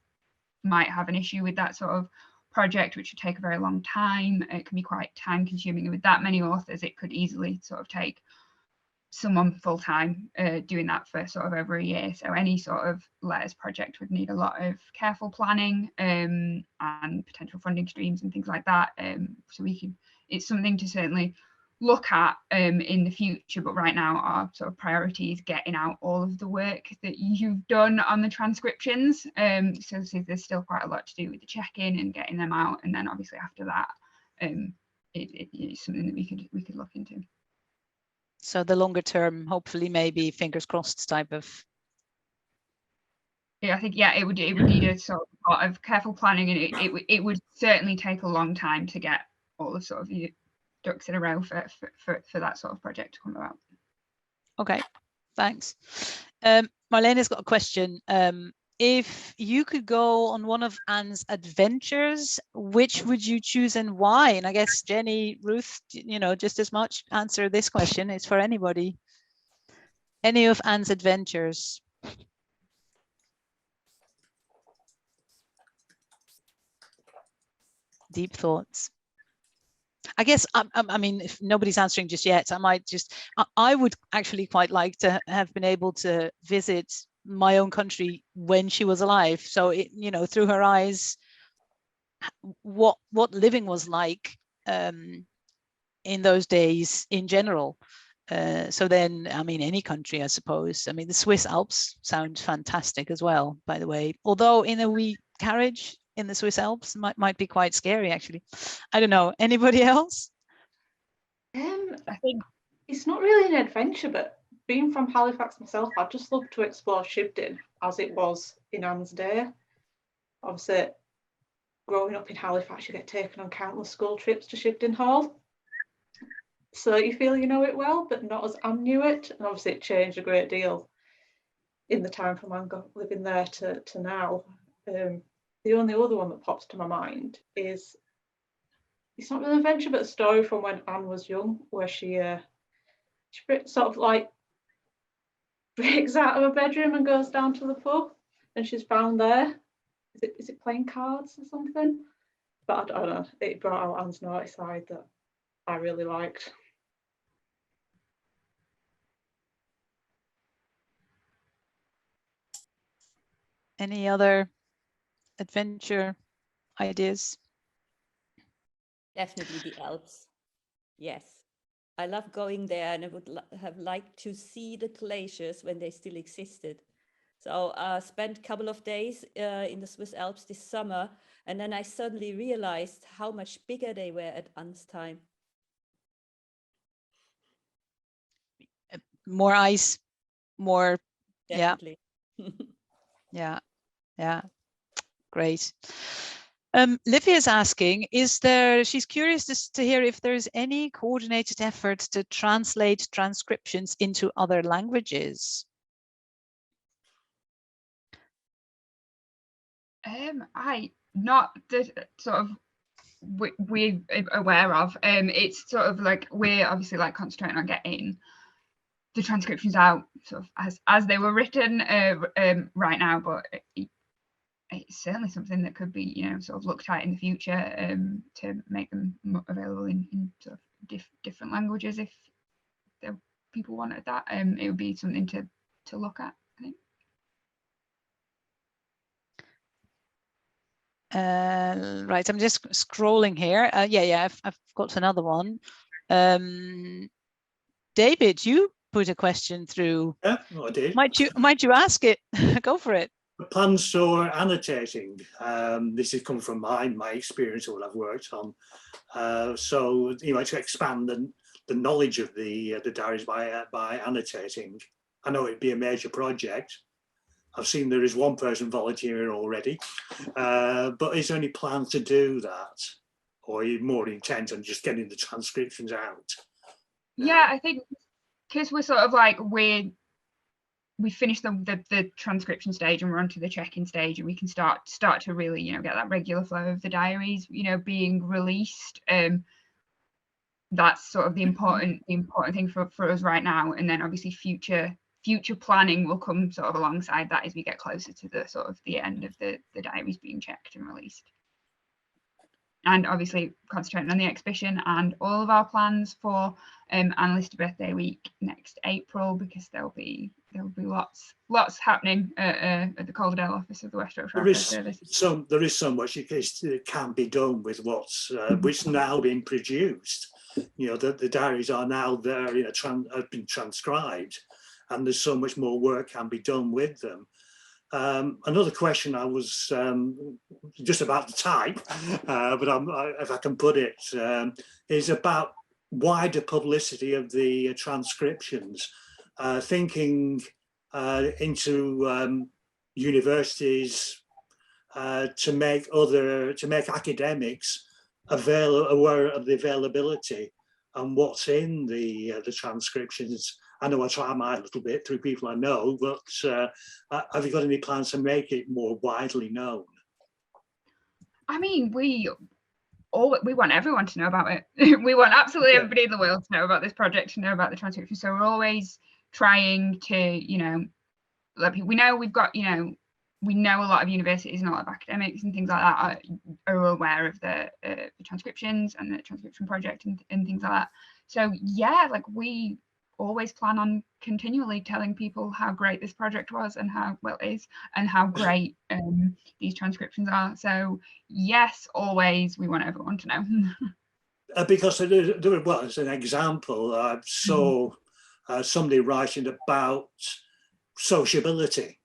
might have an issue with that sort of project, which would take a very long time. It can be quite time consuming, and with that many authors it could easily sort of take someone full time doing that for sort of over a year. So any sort of letters project would need a lot of careful planning and potential funding streams and things like that. So it's something to certainly look at in the future, but right now our sort of priority is getting out all of the work that you've done on the transcriptions. So there's still quite a lot to do with the check-in and getting them out, and then obviously after that it's something that we could look into. So the longer term, hopefully, maybe fingers crossed type of. Yeah, I think it would need a sort of lot of careful planning, and it would certainly take a long time to get all the sort of ducks in a row for that sort of project to come about. Okay, thanks. Marlene's got a question. If you could go on one of Anne's adventures, which would you choose and why? And I guess Jenny, Ruth, just as much answer this question. It's for anybody. Any of Anne's adventures. Deep thoughts. I guess, I mean, if nobody's answering just yet, I would actually quite like to have been able to visit my own country when she was alive. So, through her eyes, what living was like in those days in general. So then, I mean, any country, I suppose. I mean, the Swiss Alps sound fantastic as well, by the way, although in a wee carriage in the Swiss Alps might be quite scary, actually. I don't know. Anybody else? I think it's not really an adventure, but being from Halifax myself, I'd just love to explore Shibden as it was in Anne's day. Obviously, growing up in Halifax, you get taken on countless school trips to Shibden Hall. So you feel you know it well, but not as Anne knew it. And obviously it changed a great deal in the time from Anne living there to now. The only other one that pops to my mind is, it's not really an adventure, but a story from when Anne was young, where she sort of like breaks out of her bedroom and goes down to the pub, and she's found there. Is it playing cards or something? But I don't know. It brought out Anne's naughty side that I really liked. Any other adventure ideas? Definitely the Alps. Yes. I love going there, and I would have liked to see the glaciers when they still existed. So I spent a couple of days in the Swiss Alps this summer, and then I suddenly realized how much bigger they were at Anne's time. More ice, more, Definitely. yeah, great. Livia is asking, she's curious to hear if there's any coordinated effort to translate transcriptions into other languages. I not the sort of we're aware of. It's sort of like we're obviously like concentrating on getting the transcriptions out sort of as they were written right now, but it's certainly something that could be, you know, sort of looked at in the future to make them available in sort of different languages if people wanted that. It would be something to look at, I think. Right, I'm just scrolling here. I've got another one. David, you put a question through. Yeah, I did. Might you ask it? Go for it. Plans for annotating. This has come from my experience of what I've worked on. So you know, to expand the knowledge of the diaries by annotating. I know it'd be a major project. I've seen there is one person volunteering already, but is there any plans to do that, or are you more intent on just getting the transcriptions out? Yeah, I think because we're sort of like we finished the transcription stage and we're onto the check-in stage, and we can start to really, you know, get that regular flow of the diaries, you know, being released. That's sort of the important thing for us right now, and then obviously future planning will come sort of alongside that as we get closer to the sort of the end of the diaries being checked and released. And obviously concentrating on the exhibition and all of our plans for Anne Lister Birthday Week next April, because there'll be lots happening at the Calderdale office of the West Yorkshire Archive Service. There is so much that can be done with what's which now being produced. You know, the diaries are now there, you know, have been transcribed, and there's so much more work can be done with them. Another question I was just about to type, but if I can put it, is about wider publicity of the transcriptions, thinking into universities to make academics aware of the availability and what's in the transcriptions. I know I try my little bit through people I know, but have you got any plans to make it more widely known? I mean, we want everyone to know about it. We want absolutely everybody in the world to know about this project, to know about the transcription. So we're always trying to, you know, let people. We know we've got, you know, we know a lot of universities and a lot of academics and things like that are aware of the transcriptions and the transcription project and things like that. So yeah, like we always plan on continually telling people how great this project was and how well it is and how great these transcriptions are. So yes, always we want everyone to know. Because well, as an example, I saw somebody writing about sociability.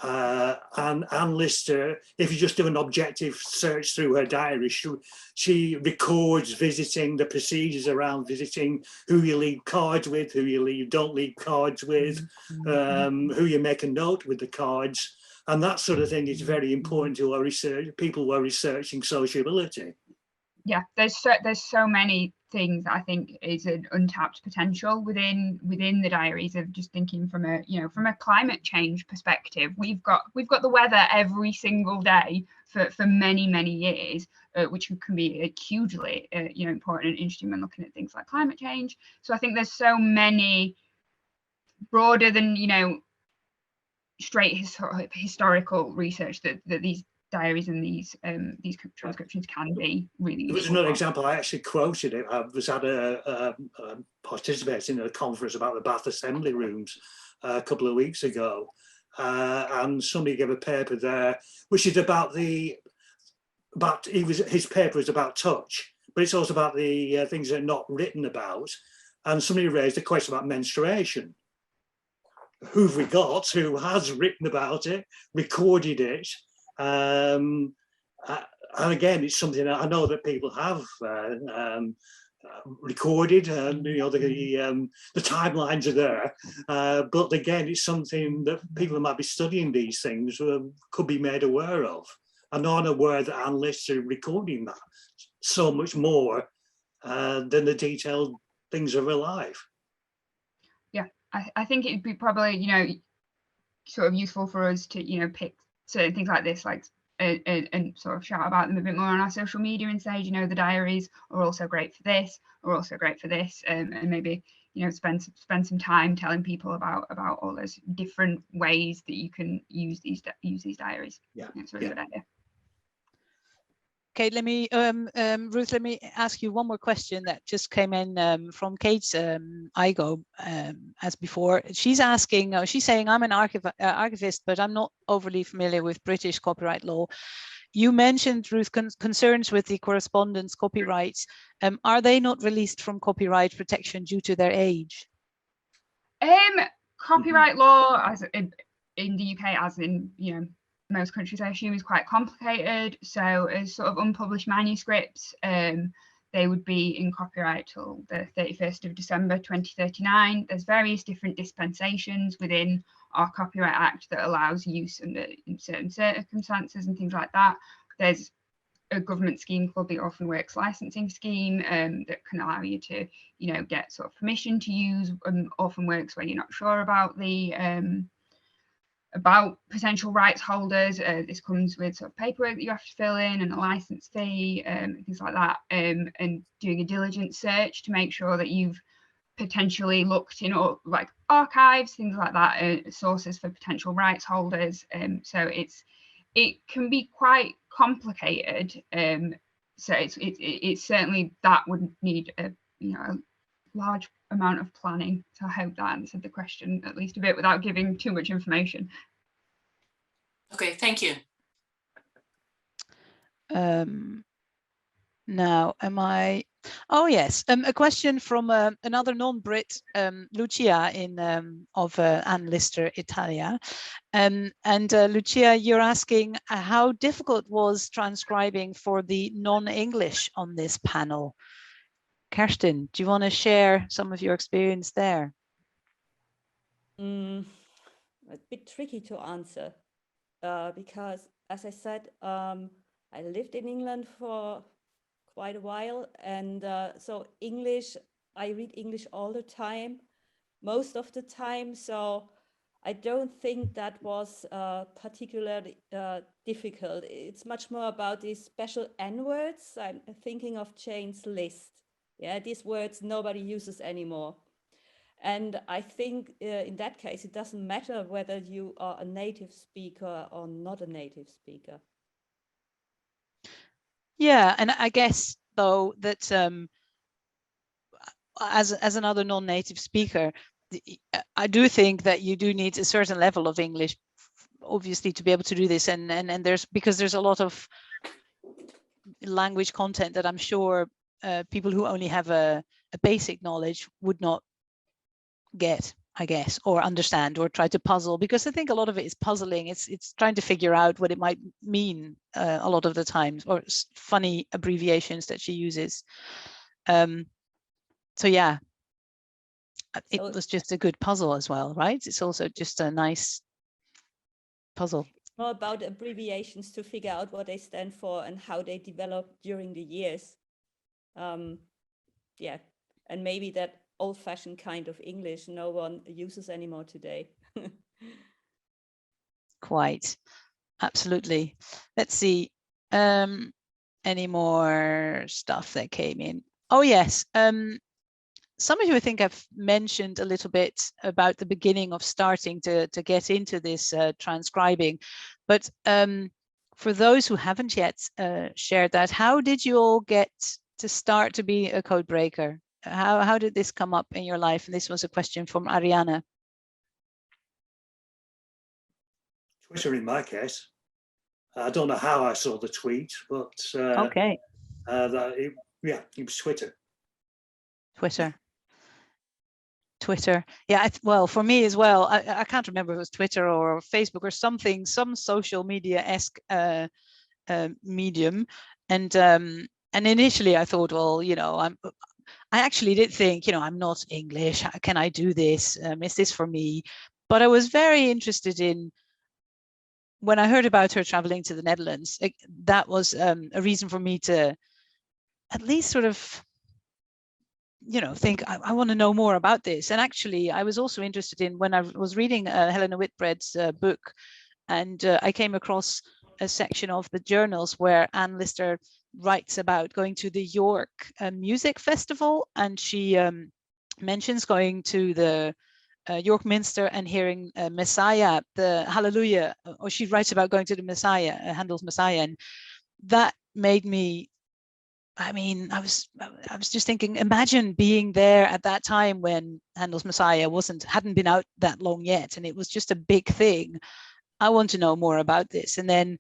And Anne Lister, if you just do an objective search through her diary, she records visiting, the procedures around visiting, who you leave cards with, who you don't leave cards with, who you make a note with the cards, and that sort of thing is very important to our people who are researching sociability. Yeah, there's so many things that I think is an untapped potential within the diaries of just thinking from a climate change perspective. We've got the weather every single day for many years, which can be hugely important and interesting when looking at things like climate change. So I think there's so many broader than, you know, straight historical research that these diaries and these transcriptions can be really useful. There was another example. I actually quoted it. I was at participating in a conference about the Bath Assembly Rooms a couple of weeks ago, and somebody gave a paper there, which is about his paper is about touch, but it's also about the things that are not written about. And somebody raised a question about menstruation. Who've we got who has written about it, recorded it? And again, it's something that I know that people have recorded, and you know, the timelines are there. But again, it's something that people who might be studying these things could be made aware of. I'm not aware that analysts are recording that so much more than the detailed things of real life. Yeah, I think it'd be probably, you know, sort of useful for us to, you know, pick certain things like this, like and sort of shout about them a bit more on our social media and say, you know, the diaries are also great for this, or also great for this, and maybe, you know, spend some time telling people about all those different ways that you can use these diaries. Yeah, it's a really good idea. Okay, let me, Ruth, let me ask you one more question that just came in from Kate's IGO as before. She's asking, she's saying, I'm an archivist, but I'm not overly familiar with British copyright law. You mentioned, Ruth, concerns with the correspondence copyrights. Are they not released from copyright protection due to their age? Copyright law, as in the UK, as in, you know, most countries, I assume, is quite complicated. So as sort of unpublished manuscripts, they would be in copyright till the 31st of December 2039. There's various different dispensations within our Copyright Act that allows use in certain circumstances and things like that. There's a government scheme called the Orphan Works Licensing Scheme that can allow you to, you know, get sort of permission to use orphan works when you're not sure about the about potential rights holders. This comes with sort of paperwork that you have to fill in and a license fee, things like that, and doing a diligent search to make sure that you've potentially looked in like archives, things like that, sources for potential rights holders. So it can be quite complicated. So it's certainly that would need a, you know, a large amount of planning. So I hope that answered the question at least a bit without giving too much information. Okay, thank you. Now, am I? Oh yes, a question from another non-Brit, Lucia of Ann Lister Italia, and Lucia, you're asking how difficult was transcribing for the non-English on this panel. Kerstin, do you want to share some of your experience there? A bit tricky to answer because, as I said, I lived in England for quite a while, and so English, I read English all the time, most of the time, so I don't think that was particularly difficult. It's much more about these special N words. I'm thinking of Jane's list. Yeah, these words nobody uses anymore. And I think in that case, it doesn't matter whether you are a native speaker or not a native speaker. Yeah, and I guess though that as another non-native speaker, I do think that you do need a certain level of English, obviously, to be able to do this. And there's a lot of language content that I'm sure people who only have a basic knowledge would not get, I guess, or understand, or try to puzzle, because I think a lot of it is puzzling. It's trying to figure out what it might mean a lot of the times, or funny abbreviations that she uses. So yeah, it was just a good puzzle as well, right? It's also just a nice puzzle. It's more about abbreviations to figure out what they stand for and how they develop during the years. Yeah, and maybe that old-fashioned kind of English no one uses anymore today. Quite, absolutely. Let's see, any more stuff that came in? Oh yes, some of you, I think, I've mentioned a little bit about the beginning of starting to get into this transcribing. But for those who haven't yet shared that, how did you all get to start to be a code breaker? How did this come up in your life? And this was a question from Ariana. Twitter in my case. I don't know how I saw the tweet, but Okay. it was Twitter. Twitter. Yeah, well, for me as well, I can't remember if it was Twitter or Facebook or something, some social media-esque medium. And initially I thought, well, you know, I actually did think, you know, I'm not English. Can I do this? Is this for me? But I was very interested in, when I heard about her traveling to the Netherlands, that was a reason for me to at least sort of, you know, think I want to know more about this. And actually, I was also interested in, when I was reading Helena Whitbread's book, and I came across a section of the journals where Anne Lister writes about going to the York Music Festival, and she mentions going to the York Minster and hearing Messiah, the Hallelujah, or she writes about going to the Messiah, Handel's Messiah, and that made me, I mean, I was just thinking, imagine being there at that time when Handel's Messiah hadn't been out that long yet, and it was just a big thing. I want to know more about this. And then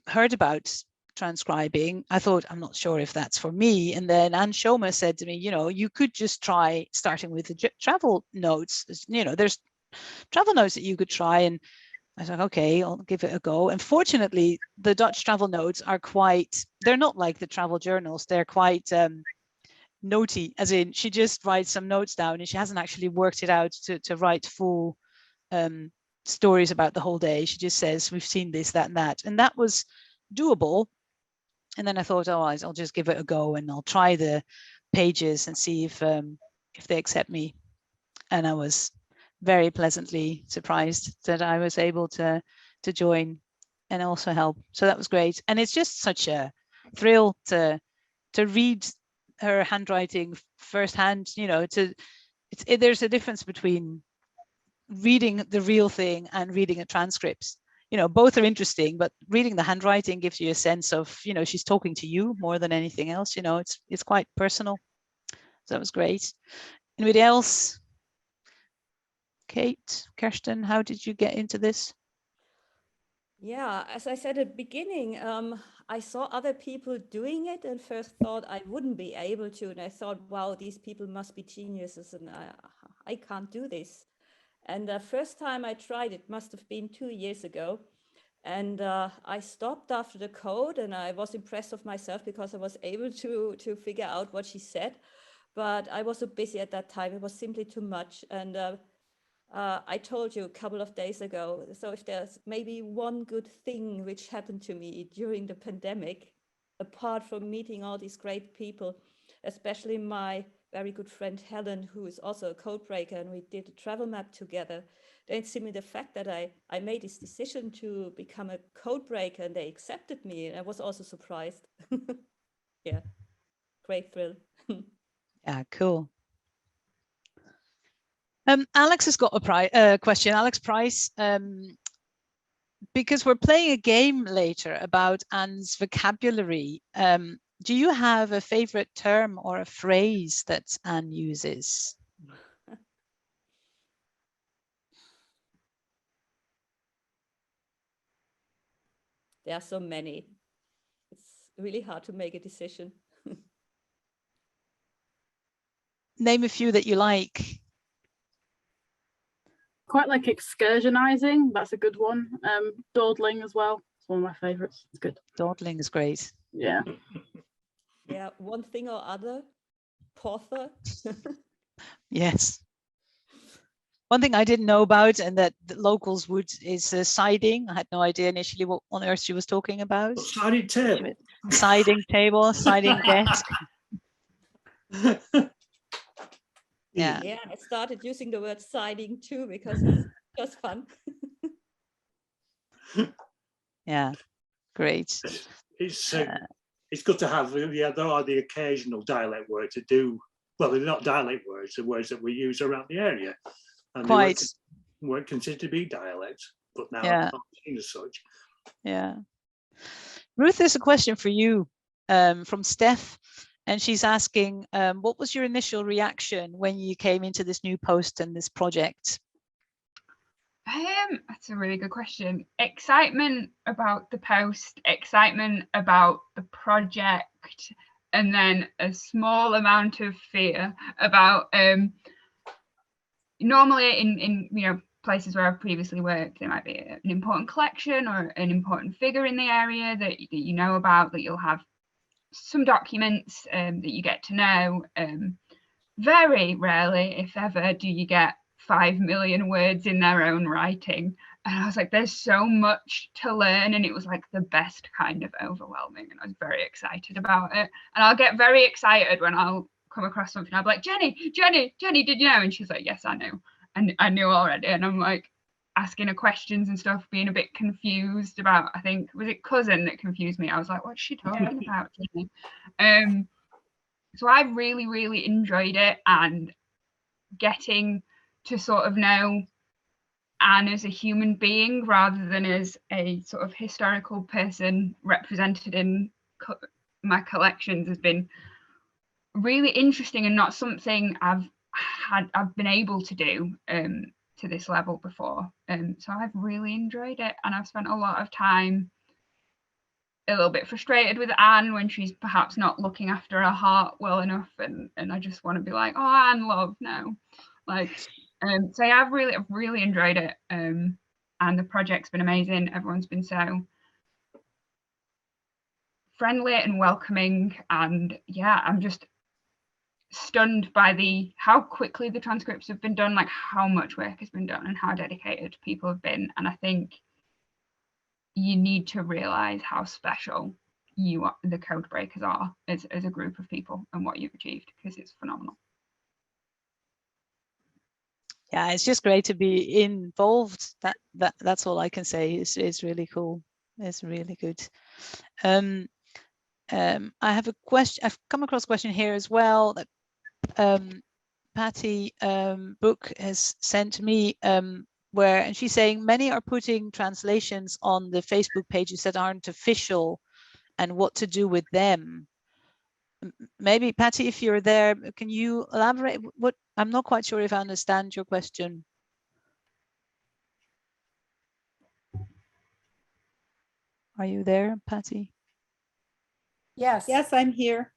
heard about transcribing. I thought, I'm not sure if that's for me. And then Anne Shoma said to me, you know, you could just try starting with the travel notes. You know, there's travel notes that you could try. And I was like, okay, I'll give it a go. And fortunately, the Dutch travel notes are they're not like the travel journals. They're quite notey, as in she just writes some notes down and she hasn't actually worked it out to write full stories about the whole day. She just says, we've seen this, that, and that. And that was doable. And then I thought, oh, I'll just give it a go and I'll try the pages and see if they accept me. And I was very pleasantly surprised that I was able to join and also help. So that was great. And it's just such a thrill to read her handwriting firsthand. You know, there's a difference between reading the real thing and reading a transcript. You know, both are interesting, but reading the handwriting gives you a sense of, you know, she's talking to you more than anything else. You know, it's quite personal. So that was great. Anybody else? Kate, Kirsten, how did you get into this? Yeah, as I said at the beginning, I saw other people doing it and first thought I wouldn't be able to. And I thought, wow, these people must be geniuses and I can't do this. And the first time I tried it must have been 2 years ago. And I stopped after the code and I was impressed of myself because I was able to figure out what she said. But I was so busy at that time, it was simply too much. And I told you a couple of days ago, so if there's maybe one good thing which happened to me during the pandemic, apart from meeting all these great people, especially my very good friend Helen, who is also a code breaker, and we did a travel map together, then it's simply the fact that I made this decision to become a code breaker and they accepted me. And I was also surprised. Yeah, great thrill. Yeah, cool. Alex has got a question. Alex Price, because we're playing a game later about Anne's vocabulary. Do you have a favorite term or a phrase that Anne uses? There are so many. It's really hard to make a decision. Name a few that you like. Quite like excursionizing. That's a good one. Dawdling as well. It's one of my favorites. It's good. Dawdling is great. Yeah. Yeah, one thing or other. Porther. Yes. One thing I didn't know about and that the locals would is siding. I had no idea initially what on earth she was talking about. Siding table. Siding table, siding desk. Yeah. Yeah, I started using the word siding too because it's just fun. Yeah, great. It's it's good to have, yeah, there are the occasional dialect words that do, well, they're not dialect words, they're words that we use around the area. And Quite. they weren't considered to be dialects, but now Yeah. it's not seen as such. Yeah. Ruth, there's a question for you from Steph, and she's asking, what was your initial reaction when you came into this new post and this project? That's a really good question. Excitement about the post, excitement about the project, and then a small amount of fear about normally in you know, places where I've previously worked, there might be an important collection or an important figure in the area that you know about, that you'll have some documents that you get to know. Very rarely, if ever, do you get 5 million words in their own writing. And I was like, there's so much to learn, and it was like the best kind of overwhelming, and I was very excited about it. And I'll get very excited when I'll come across something. I'll be like, Jenny, did you know? And she's like, yes, I knew. And I knew already. And I'm like asking her questions and stuff, being a bit confused about, I think, was it Cousin that confused me? I was like, what's she talking about, Jenny? So I really, really enjoyed it, and getting to sort of know Anne as a human being rather than as a sort of historical person represented in my collections has been really interesting, and not something I've been able to do to this level before. So I've really enjoyed it, and I've spent a lot of time a little bit frustrated with Anne when she's perhaps not looking after her heart well enough, and I just want to be like, oh, Anne, love, no, like. So yeah, I've really enjoyed it, and the project's been amazing. Everyone's been so friendly and welcoming, and yeah, I'm just stunned by how quickly the transcripts have been done, like how much work has been done and how dedicated people have been. And I think you need to realize how special the Codebreakers are as a group of people and what you've achieved, because it's phenomenal. Yeah, it's just great to be involved. That's all I can say. It's really cool. It's really good. I have a question. I've come across a question here as well that Patty Book has sent to me, and she's saying many are putting translations on the Facebook pages that aren't official, and what to do with them. Maybe Patty, if you're there, can you elaborate? What, I'm not quite sure if I understand your question. Are you there, Patty? Yes. Yes, I'm here.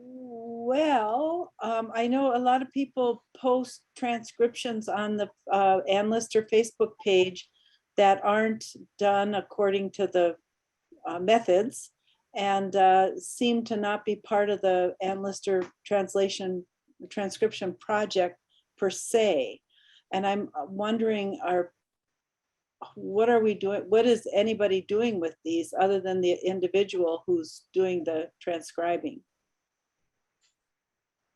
Well, I know a lot of people post transcriptions on the Ann Lister Facebook page that aren't done according to the methods, and seem to not be part of the Ann Lister transcription project per se. And I'm wondering, what are we doing? What is anybody doing with these other than the individual who's doing the transcribing?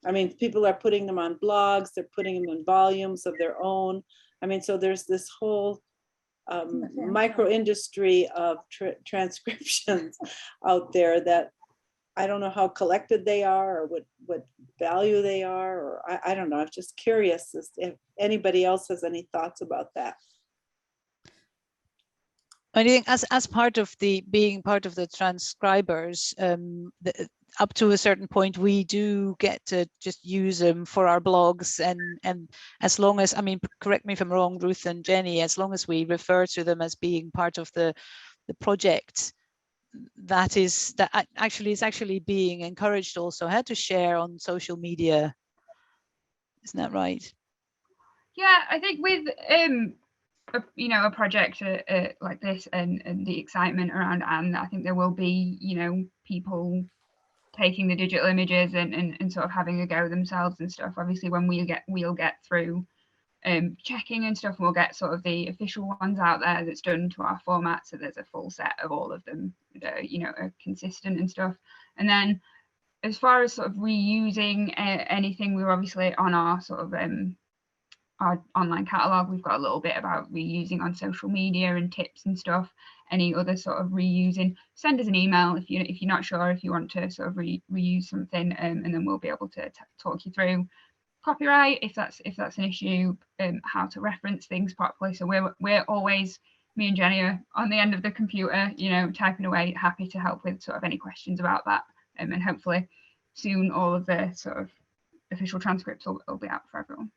I mean, people are putting them on blogs, they're putting them in volumes of their own. I mean, so there's this whole micro industry of transcriptions out there that I don't know how collected they are, or what value they are, or I don't know. I'm just curious if anybody else has any thoughts about that. I think as part of being part of the transcribers, up to a certain point, we do get to just use them for our blogs, and as long as, I mean, correct me if I'm wrong, Ruth and Jenny, as long as we refer to them as being part of the project, that actually is actually being encouraged also. How to share on social media, isn't that right? Yeah, I think with a project like this and the excitement around Anne, I think there will be, people taking the digital images and sort of having a go themselves and stuff. Obviously, when we'll get through checking and stuff, we'll get sort of the official ones out there that's done to our format, so there's a full set of all of them that are consistent and stuff. And then as far as sort of reusing anything, we're obviously on our sort of our online catalogue. We've got a little bit about reusing on social media and tips and stuff. Any other sort of reusing, send us an email if you're not sure, if you want to sort of reuse something, and then we'll be able to talk you through copyright if that's an issue, how to reference things properly. So we're always, me and Jenny are on the end of the computer, you know, typing away, happy to help with sort of any questions about that. And hopefully soon all of the sort of official transcripts will be out for everyone.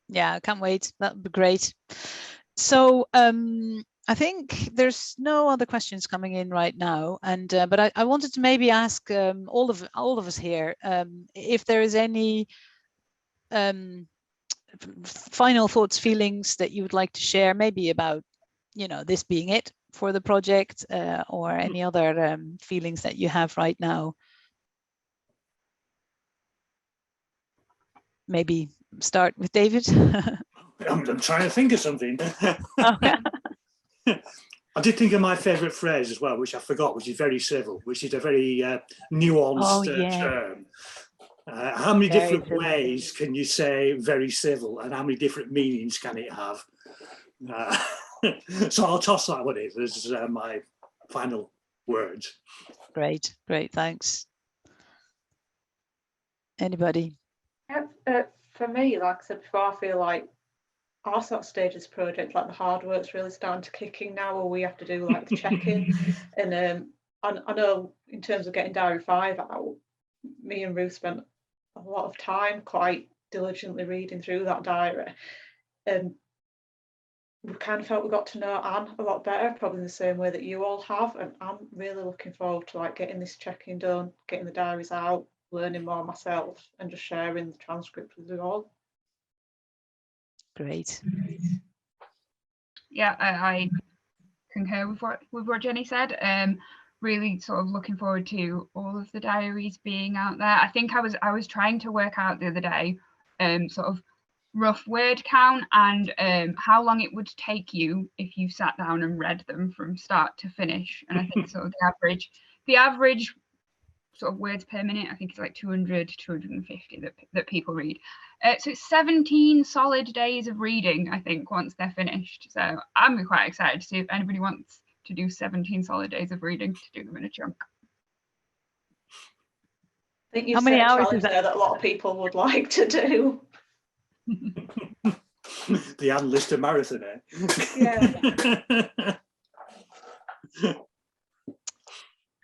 Yeah, I can't wait. That would be great. So I think there's no other questions coming in right now, and but I wanted to maybe ask all of us here if there is any final thoughts, feelings that you would like to share, maybe about, you know, this being it for the project, or any other feelings that you have right now. Maybe start with David. I'm trying to think of something. Okay. I did think of my favourite phrase as well, which I forgot, which is very civil, which is a very nuanced term. How many different ways can you say very civil, and how many different meanings can it have? So I'll toss that one in as my final words. Great, thanks. Anybody? For me, like I said before, I feel like our sort of stage of this project, like the hard work's really starting to kick in now, where we have to do like the check-in. And I know in terms of getting Diary 5 out, me and Ruth spent a lot of time quite diligently reading through that diary, and we kind of felt we got to know Anne a lot better, probably in the same way that you all have. And I'm really looking forward to like getting this check-in done, getting the diaries out, learning more myself, and just sharing the transcript with you all. Great. Yeah, I concur with what Jenny said. Really sort of looking forward to all of the diaries being out there. I think I was trying to work out the other day sort of rough word count and how long it would take you if you sat down and read them from start to finish. And I think sort of the average sort of words per minute, I think it's like 200, 250 that people read. So it's 17 solid days of reading, I think, once they're finished. So I'm quite excited to see if anybody wants to do 17 solid days of reading, to do them in a chunk. I think you set a challenge there that a lot of people would like to do. The unlisted marathon, Yeah.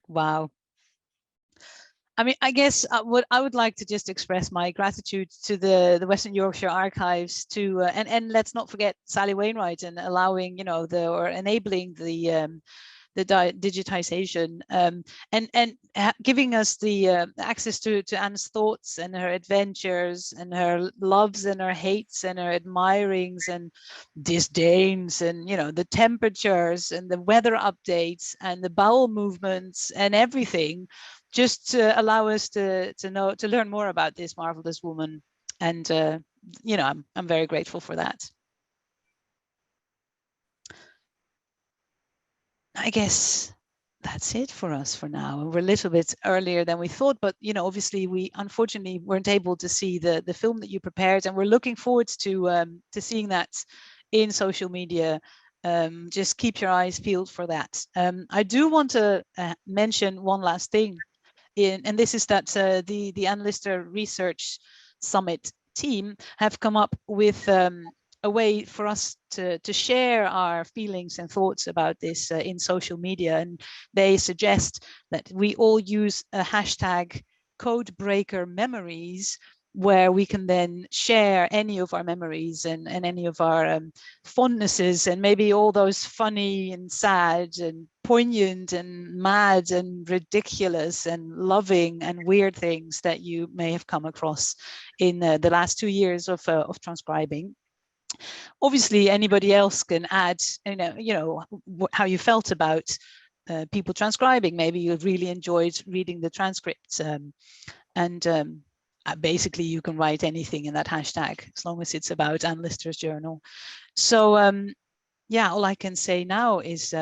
Wow. I mean, I guess what I would like to just express my gratitude to the Western Yorkshire Archives, to and let's not forget Sally Wainwright, and allowing, you know, or enabling the digitization, and giving us the access to Anne's thoughts and her adventures and her loves and her hates and her admirings and disdains, and, you know, the temperatures and the weather updates and the bowel movements and everything, just to allow us to learn more about this marvelous woman. And you know, I'm very grateful for that. I guess that's it for us for now. We're a little bit earlier than we thought, but, you know, obviously we unfortunately weren't able to see the film that you prepared, and we're looking forward to seeing that in social media. Just keep your eyes peeled for that. I do want to mention one last thing, and this is that the Anne Lister Research Summit team have come up with a way for us to share our feelings and thoughts about this in social media. And they suggest that we all use a hashtag Codebreaker memories, where we can then share any of our memories and any of our fondnesses, and maybe all those funny and sad and poignant and mad and ridiculous and loving and weird things that you may have come across in the last 2 years of transcribing. Obviously, anybody else can add, you know how you felt about people transcribing. Maybe you really enjoyed reading the transcripts, and basically you can write anything in that hashtag as long as it's about Anne Lister's journal. So yeah, all I can say now is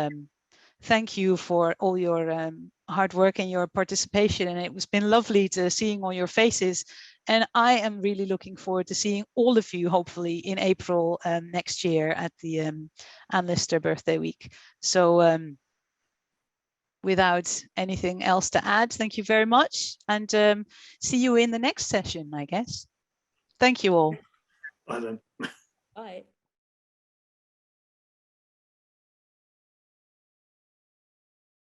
thank you for all your hard work and your participation, and it's been lovely to seeing all your faces And I am really looking forward to seeing all of you, hopefully in April next year at the Anne Lister birthday week. So without anything else to add, thank you very much, and see you in the next session, I guess. Thank you all. Bye then. Bye.